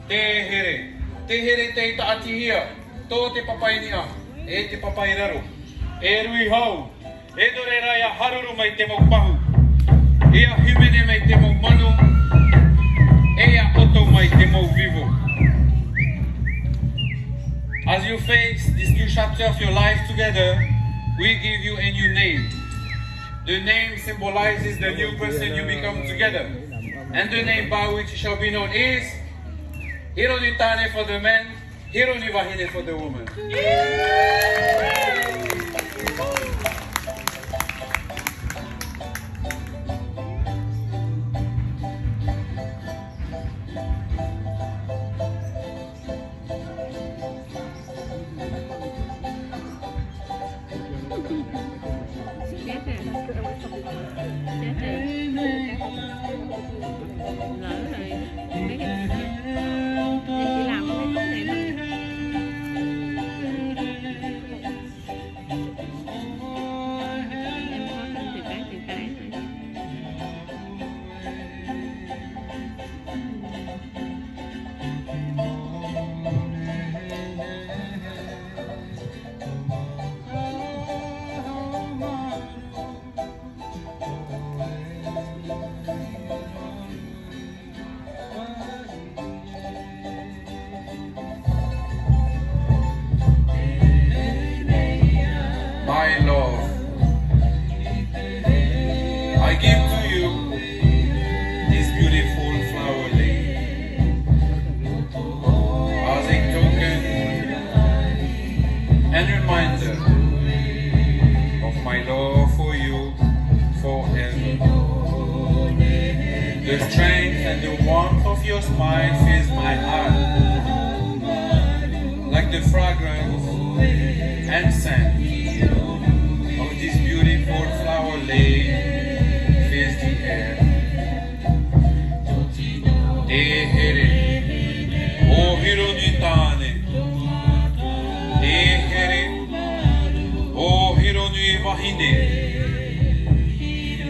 Te here. Te here te ita ati hia. Tō te papainia. E te papairaro. E rui hau. E dore raya haruru mai te mau pahu. E a himene mai te mau manu. E a oto mai te mau vivo. As you face this new chapter of your life together, we give you a new name. The name symbolizes the new person you become together. And the name by which you shall be known is Hironi Tane for the men, Hironi Wahine for the woman.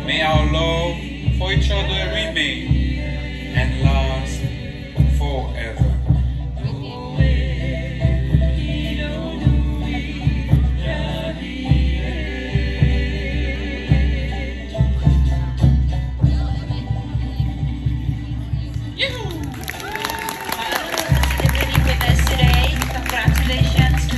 May our love for each other remain and last forever. Congratulations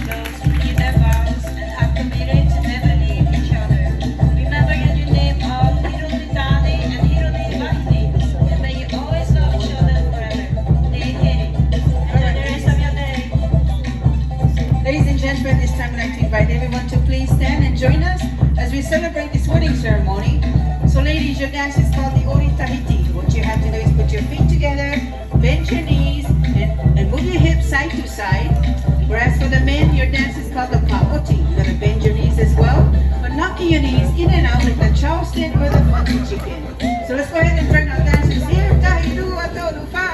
everyone to please stand and join us as we celebrate this wedding ceremony. So ladies, your dance is called the Ori Tahiti. What you have to do is put your feet together, bend your knees, and move your hips side to side. Whereas for the men, your dance is called the Paoti. You're going to bend your knees as well, but knocking your knees in and out like the Charleston or the funky chicken. So let's go ahead and join our dancers here. Tahidu Atodu Fa.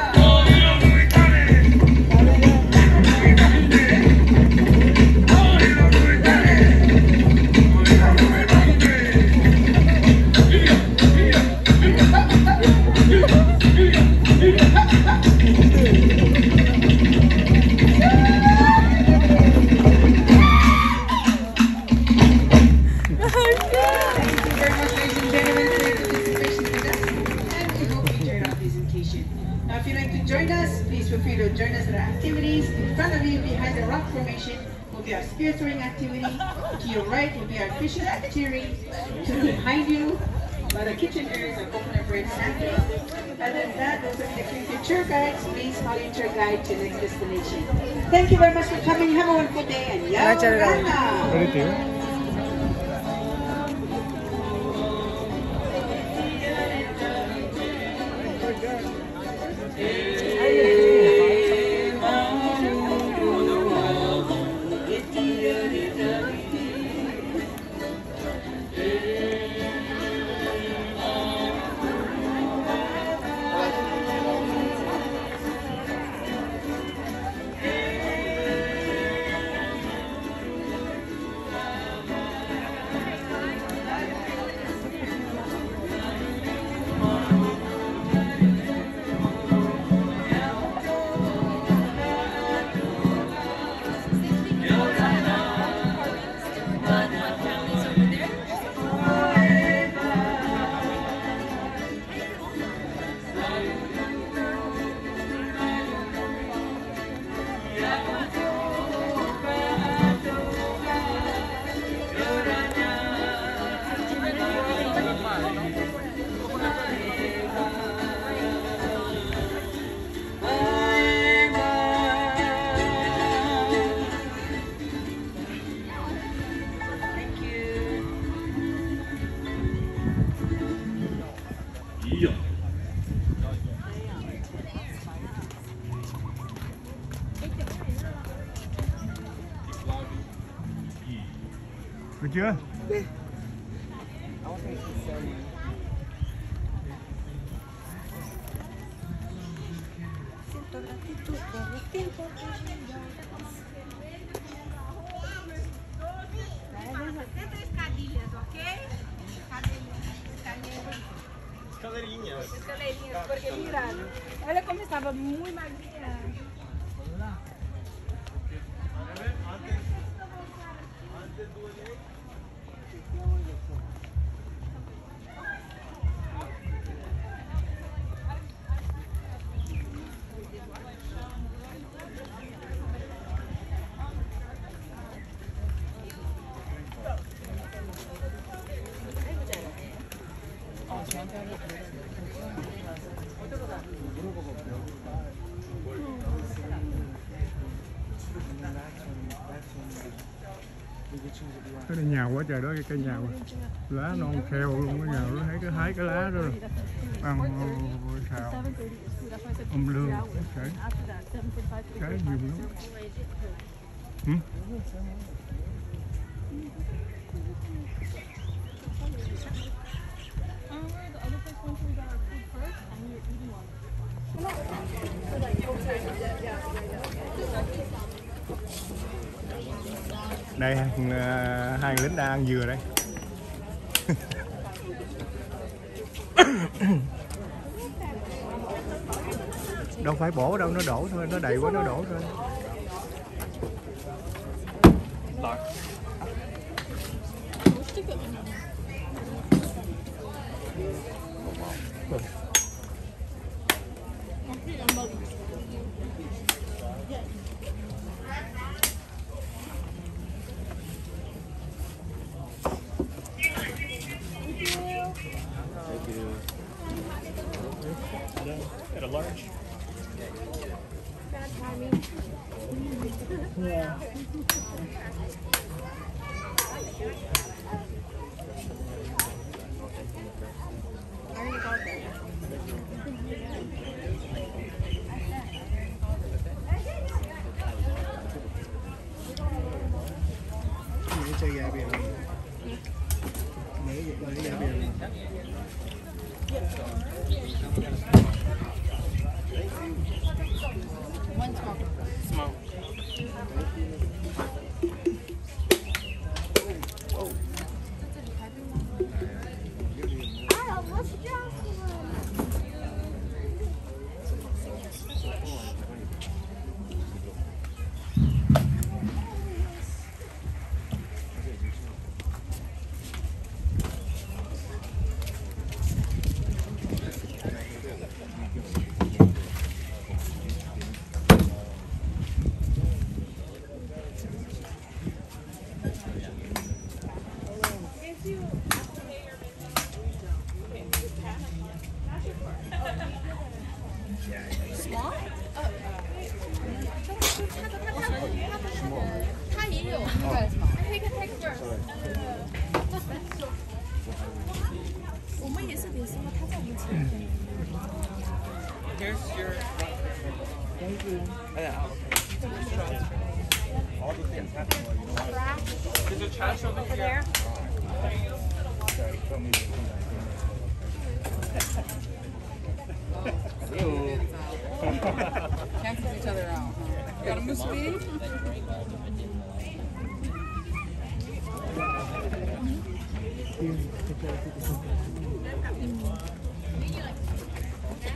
Join us at our activities. In front of you, behind the rock formation, will be our spear throwing activity. To your right will be our fishing activity. To behind you, by the kitchen areas of coconut bread sampling. Other than that, those are the tour guides. Please follow your tour guide to the next destination. Thank you very much for coming. Have a wonderful day and Yaurana! Được chưa? Escaleirinhas, porque mira, olha como estava muito magrinha. Cái này nhào quá trời đó, cái cây nhào lá non kheo luôn, cái nhào nó thấy cái hái cái lá đó ăn xào lương cái nhiều lắm. Đây hai lính đang ăn dừa đây. Đâu phải bổ đâu, nó đổ thôi, nó đầy quá nó đổ thôi. Got a large? Bad timing. Yeah. Chơi gà biển. Lấy gà biển. Small. Here's your. Thank you. All the things happen while you know. There's a trash over here. Cancel each other out. You got a musubi?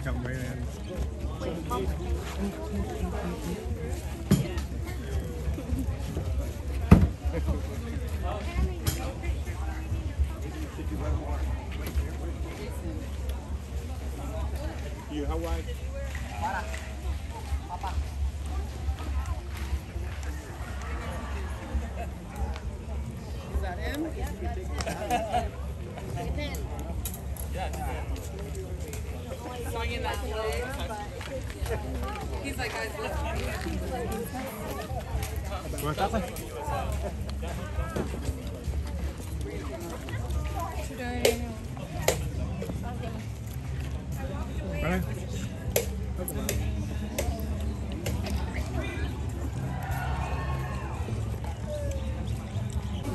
Chồng đây nè. You Hawaii. Papa. Is that him? Yeah, that's him. Swinging that leg. He's like, guys, listen. What's happening?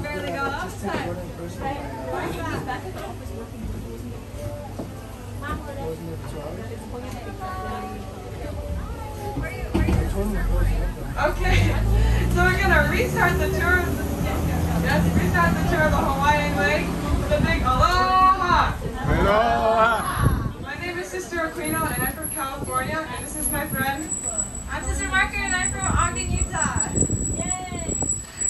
Barely got upset. Okay, so we're gonna restart the tour. Yes, restart the tour of the Hawaiian Way with a big aloha. Aloha. My name is Sister Aquino, and I'm from California, and this is my friend. I'm Sister Marker, and I'm from Ogden, Utah. Yay!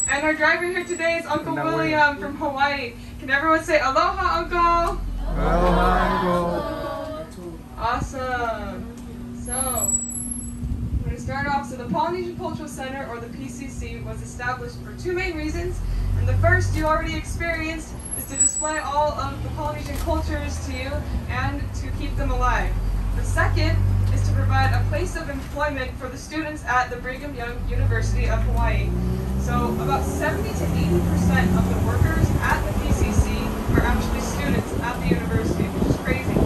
And our driver here today is Uncle William from Hawaii. Can everyone say aloha, Uncle? Aloha, Uncle. Awesome. So, we're going to start off. So the Polynesian Cultural Center, or the PCC, was established for two main reasons. And the first you already experienced is to display all of the Polynesian cultures to you and to keep them alive. The second is to provide a place of employment for the students at the Brigham Young University of Hawaii. So about 70 to 80% of the workers at the PCC are actually students at the university, which is crazy.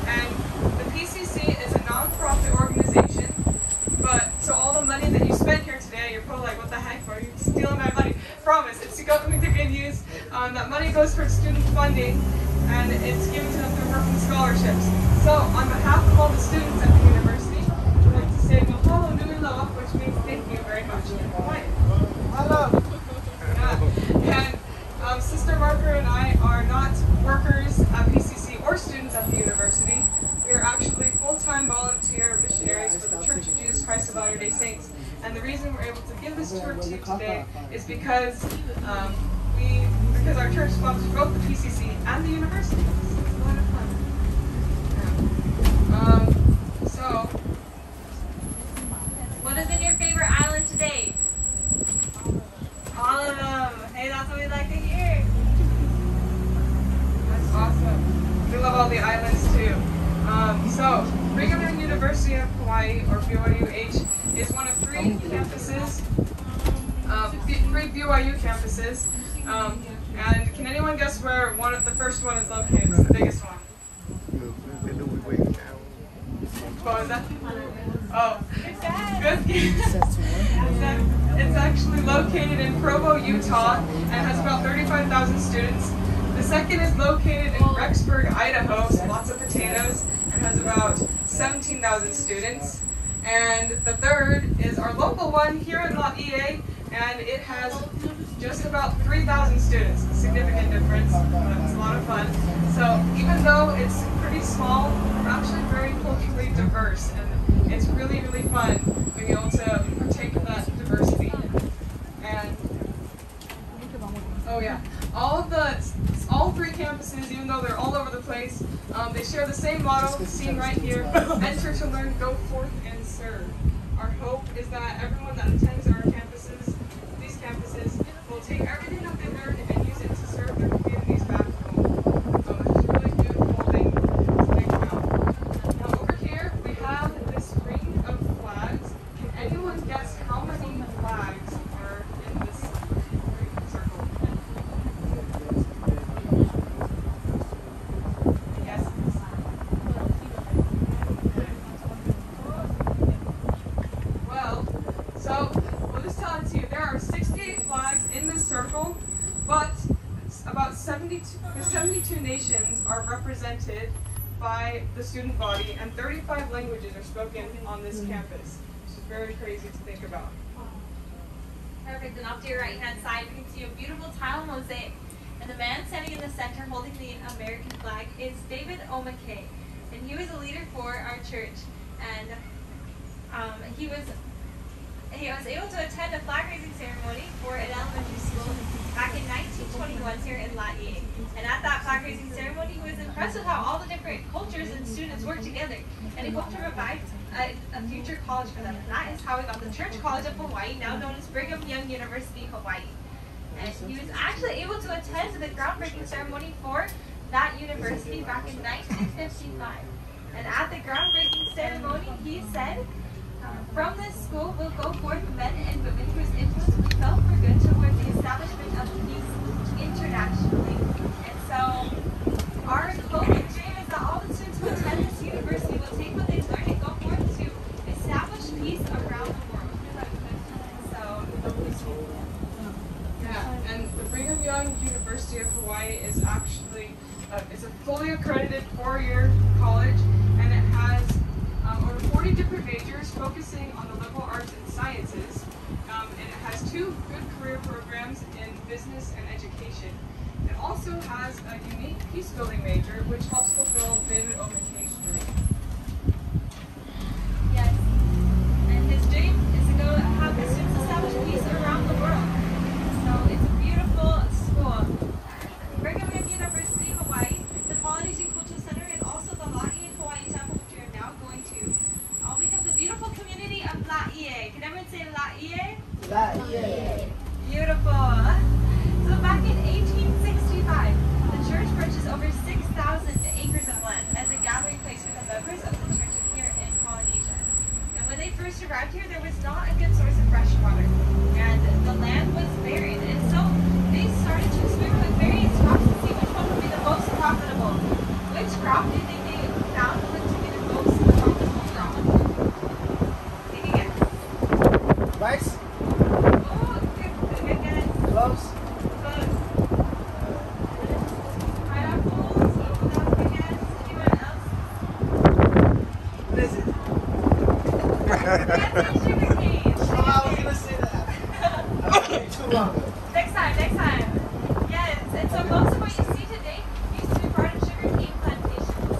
And the PCC is a non-profit organization, but so all the money that you spent here today, you're probably like, what the heck, are you stealing my money? Promise, it's going to good use. That money goes for student funding, and it's given to them through working scholarships. So on behalf of all the students at the university, I'd like to say mahalo nui loa, which means thank you very much in Hawaiian. Hello. And Sister Marker and I are not workers at PCC or students at the university. We are actually full-time volunteer missionaries for the Church of Jesus Christ of Latter-day Saints. And the reason we're able to give this tour to you today is because our church sponsors both the PCC and the university. So it's a lot of fun. Yeah. So, What is in your favorite island today? all of them. Hey, that's what we like to hear. That's awesome. We love all the islands too. So, Brigham Young University of Hawaii, or BYUH, is one of three campuses, three BYU campuses, the first one is located. It's the biggest one. What was that? Oh, good. It's actually located in Provo, Utah, and has about 35,000 students. The second is located in Rexburg, Idaho, so lots of potatoes, and has about 17,000 students. And the third is our local one here in Laie, and it has just about 3,000 students. A significant difference, but it's a lot of fun. So even though it's pretty small, we're actually very culturally diverse, and it's really, really fun being able to partake of that diversity. And oh yeah, all three campuses, even though they're all over the place, they share the same motto, seen right here: enter to learn, go forth and serve. Our hope is that everyone that attends our campuses, these campuses, will take everything that they learn and use it to serve their communities back home. It's a really beautiful thing to think about. Now over here, we have this ring of flags. Can anyone guess how many flags are in this circle? Yes? Well, so we'll just tell it to you. There are 68 flags in this circle, but about 72 nations are represented by the student body, and 35 languages are spoken on this campus, which is very crazy to think about. Perfect, and off to your right hand side, you can see a beautiful tile mosaic. And the man standing in the center holding the American flag is David O'McKay. And he was a leader for our church. And he was able to attend a flag raising ceremony for an elementary school back in 1921 here in Laie. And at that flag raising ceremony, he was impressed with how all the different cultures and students work together. And he hoped to provide a future college for them. And that is how we got the Church College of Hawaii, now known as Brigham Young University, Hawaii. And he was actually able to attend the groundbreaking ceremony for that university back in 1955. And at the groundbreaking ceremony, he said, from this school will go forth men and women whose influence we felt for good toward the establishment of peace internationally. And so our hope and dream is that all the students who attend this university will take what they've learned and go forth to establish peace around the world. And the Brigham Young University of Hawaii is actually it's a fully accredited 4-year college, and it has over 40 different majors focusing on the liberal arts and sciences, and it has 2 good career programs in business and education. It also has a unique peace-building major, which helps fulfill David O'McKay's dream. Yes, and his dream is to go have the students establish peace around the world. So it's a beautiful school. Brigham Young University, Hawaii, the Polynesian Cultural Center, and also the Laie Hawaii Temple, which we are now going to, all make up the beautiful community of Laie. Can everyone say Laie? Laie. Beautiful. So back in 1865, the church purchased over 6,000 acres of land as a gathering place for the members of the church here in Polynesia. And when they first arrived here, there was not a good source of fresh water, and the land was barren. And so they started to experiment with various crops to see which one would be the most profitable. Which crop do you think they found to be the most profitable crop? Take a guess. Rice? Oh, good guess. Cloves? Cloves. Pineapples? That's a good guess. Anyone else? What is it? That's sugar cane. Oh, I was gonna say that. I was waiting too long. Next time. Yes, and so most of what you see today used to be part of sugarcane plantations.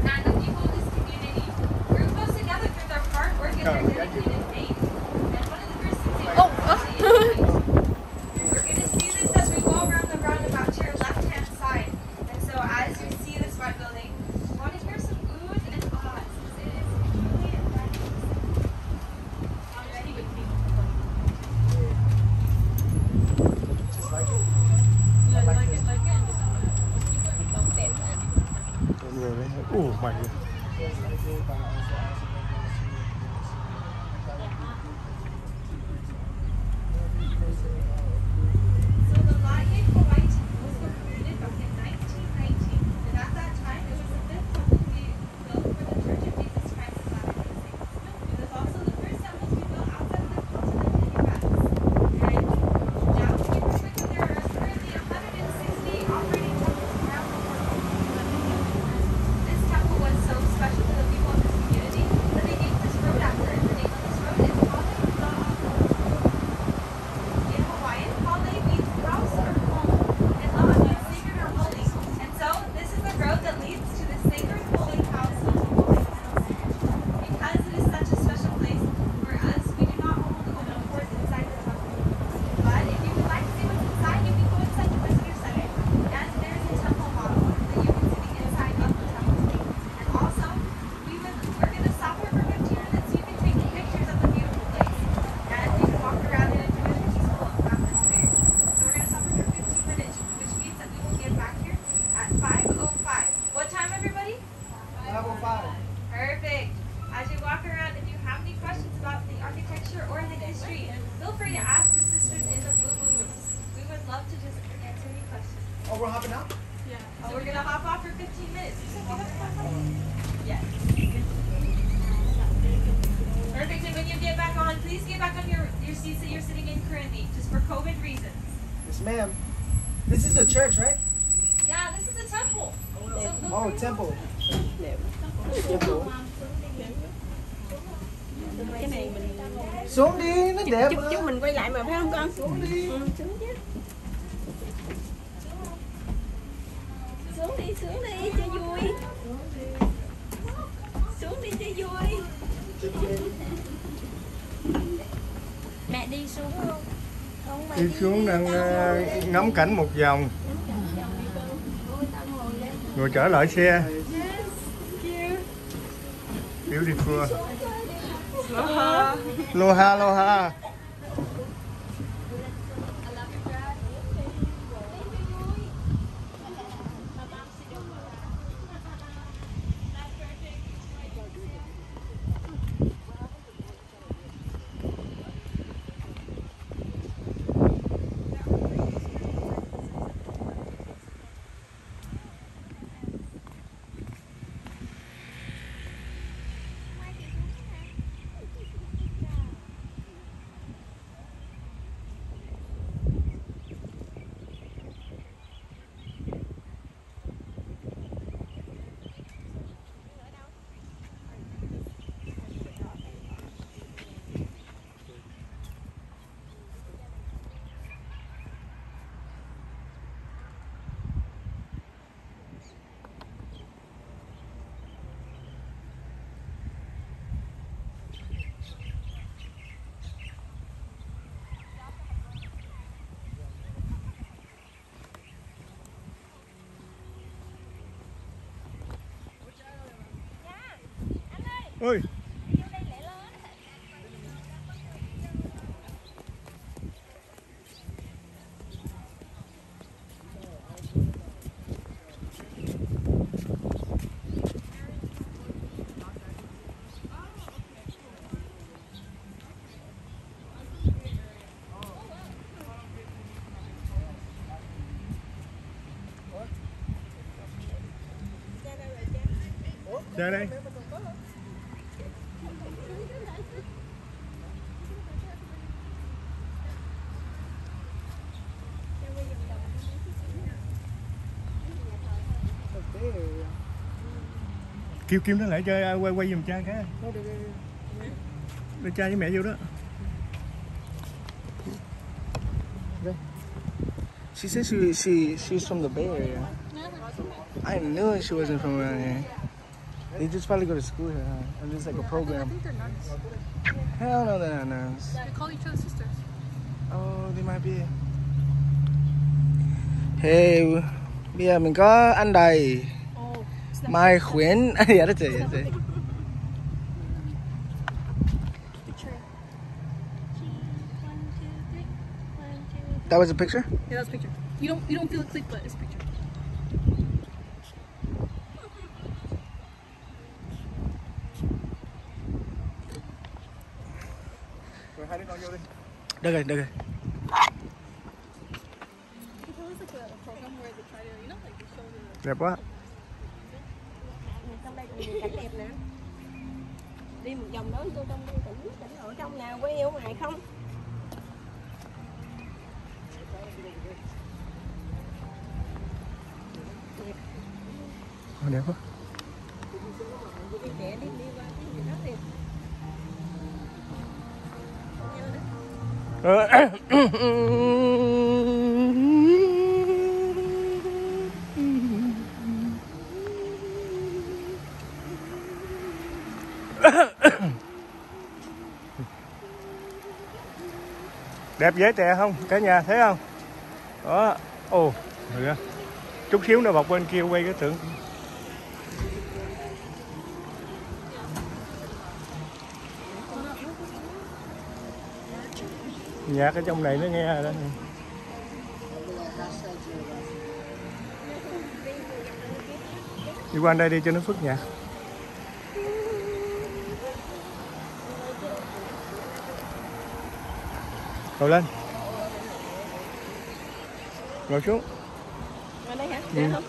And the people of this community grew close together through their hard work and their dedicated faith. And one of the first things they do is we're going to see this as we go around the roundabout to your left-hand side. And so as you see this white building, I want to hear some oohs and ahs. It is truly magnificent. I'm ready with me. Just like it? Yeah, like it. Oh my God. hopping out? Yeah. So we're gonna hop off for 15 minutes. Yes. Perfect. And when you get back on, please get back on your seats that you're sitting in currently, just for COVID reasons. Yes, ma'am. This is a church, right? Yeah, this is a temple. Oh, temple. Cái này mình xuống đi, nó đẹp. Chút mình quay lại mà phải không con? Xuống đi. Xuống chứ. Xuống đi cho vui. Xuống đi cho vui. Mẹ đi xuống không? Đi xuống đang ngắm cảnh một vòng rồi trở lại xe. Beautiful. Aloha. Ôi. Ra đây. Kêu Kim nó lại chơi, quay giùm cha cái. Đưa cha với mẹ vô đó. She said she's from the Bay Area. I knew she wasn't from around here. They just probably go to school here, huh? And it's like a program. I think they're nuns. Hell no, they're not nuns. They call each other sisters. Oh, they might be. Hey, bây giờ mình có anh đầy. Mai Chuyển. Yeah, that's it. That's it. That was a picture? Yeah, that's a picture. You don't feel a click, but it's a picture. Rồi hai đứa con vô đi. Được rồi, được rồi. Đẹp quá. Trong đây cũng nhiều cảnh đẹp nè. Đi một vòng đó vô trong cảnh ở trong nào quay ở ngoài không? Đẹp quá. Đẹp dễ tè không? Cả nhà thấy không? Đó. Ồ, rồi chút xíu nữa bọc bên kia quay cái tượng. Nhạc ở trong này nó nghe rồi đó. Đi qua đây đi cho nó phức nhạc. Ngồi lên. Ngồi xuống. đây hả? Ừ. Không?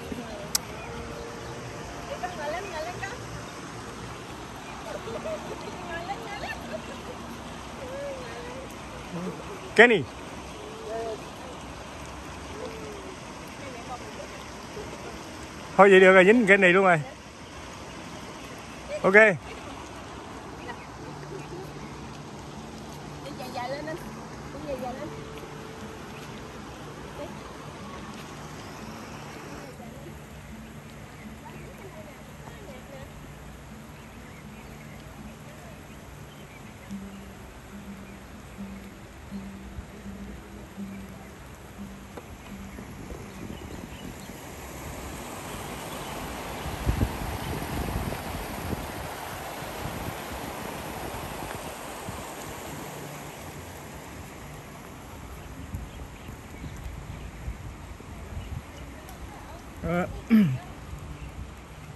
Kenny. Thôi vậy được rồi, dính cái này luôn rồi. Ok. Dài lên anh. Dài lên.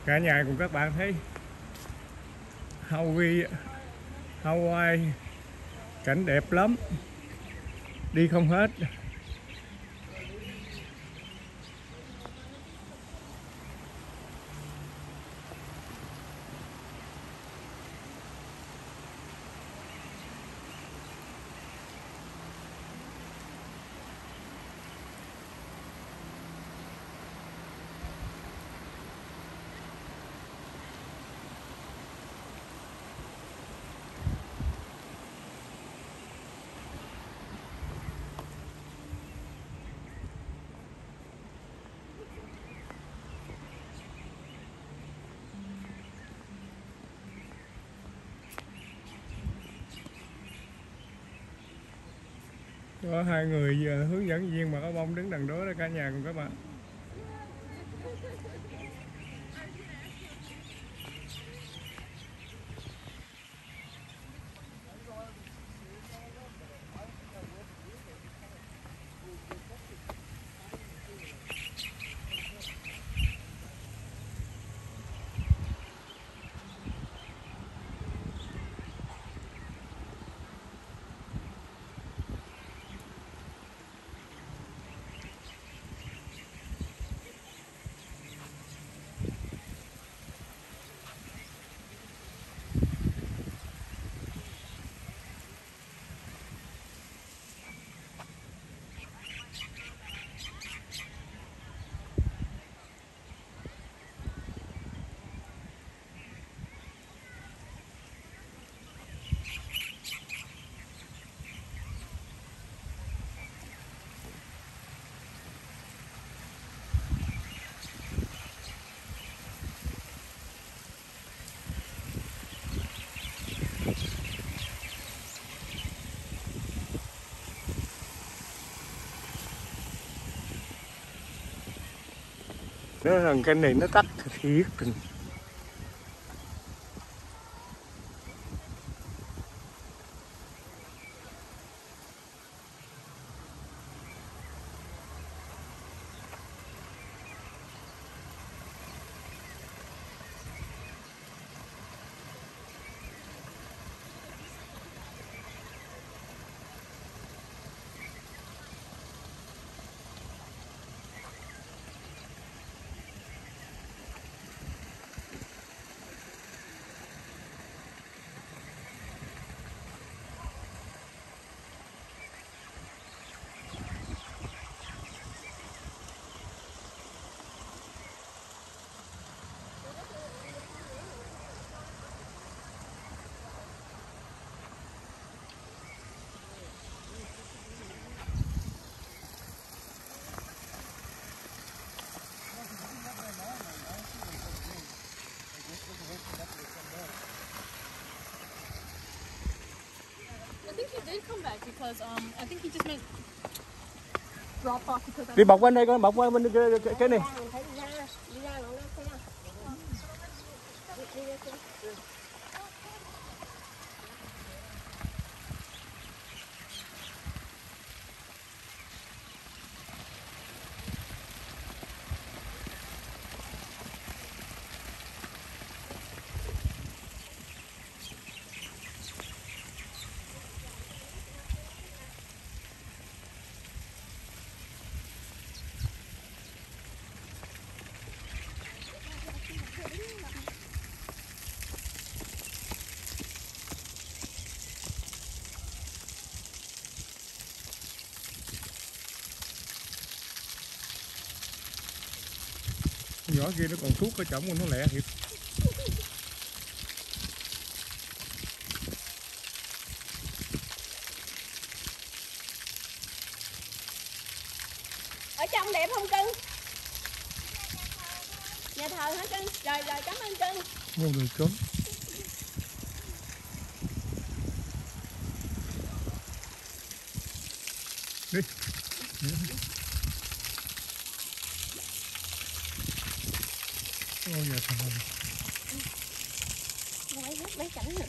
Cả nhà cùng các bạn thấy Hawaii cảnh đẹp lắm, đi không hết. Có hai người hướng dẫn viên mà có bông đứng đằng đó đó cả nhà cùng các bạn. Nó rằng cái này nó tắt thiệt tình. I think he just meant drop off because Đi bọc bên đây con, bọc qua bên cái này. nhỏ kia nó còn thuốc cái chổng nó lẹ thiệt. Ở trong đẹp không cưng? Nhà thờ hả cưng? Rồi rồi, cảm ơn cưng. Vô đường cấm. Đi. Ôi nhà thờ. Quay hết mấy cảnh nữa.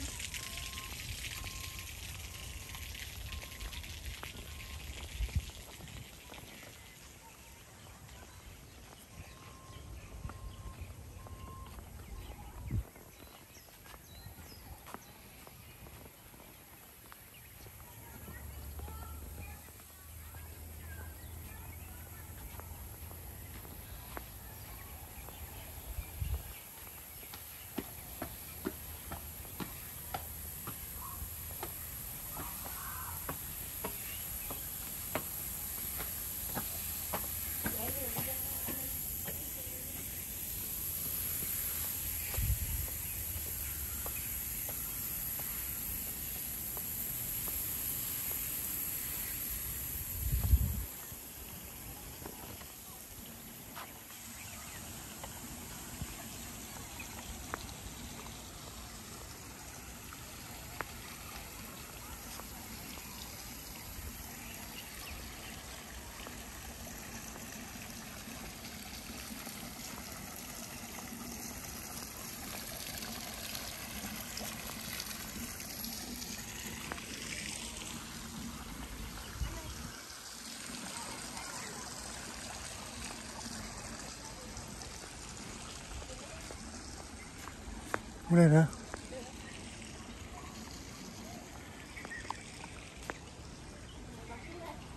Ở đây nè.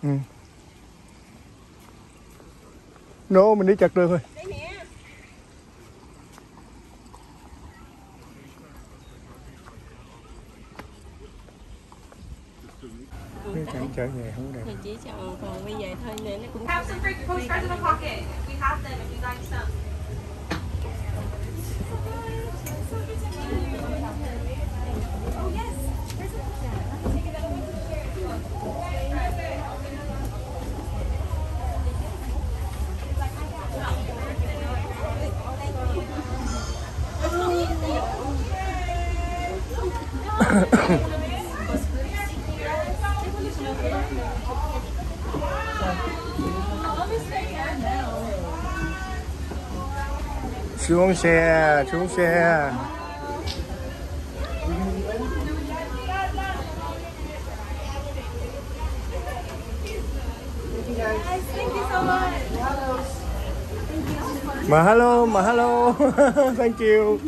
Ừ. No, mình đi chặt được thôi. Cái cảnh trở về không đẹp. Thì chỉ chọn còn bây giờ thôi nên nó cũng. Have some free postcards in the pocket. We have them if you'd like some. Oh yes. Xuống xe, xuống xe. Mà hello, mà hello. Thank you.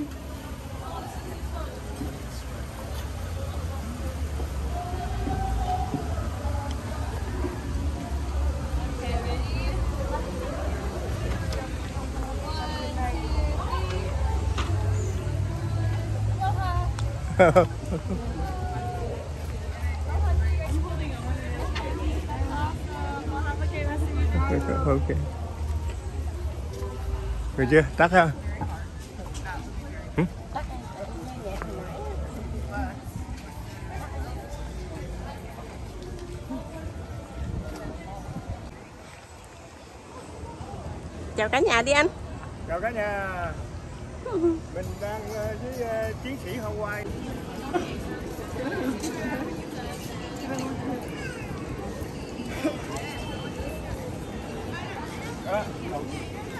Ok. Được chưa? Tắt ha. Chào cả nhà đi anh. Chào cả nhà. Mình đang với chiến sĩ Hawaii.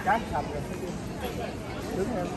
Cá sầm rồi. Đứng em.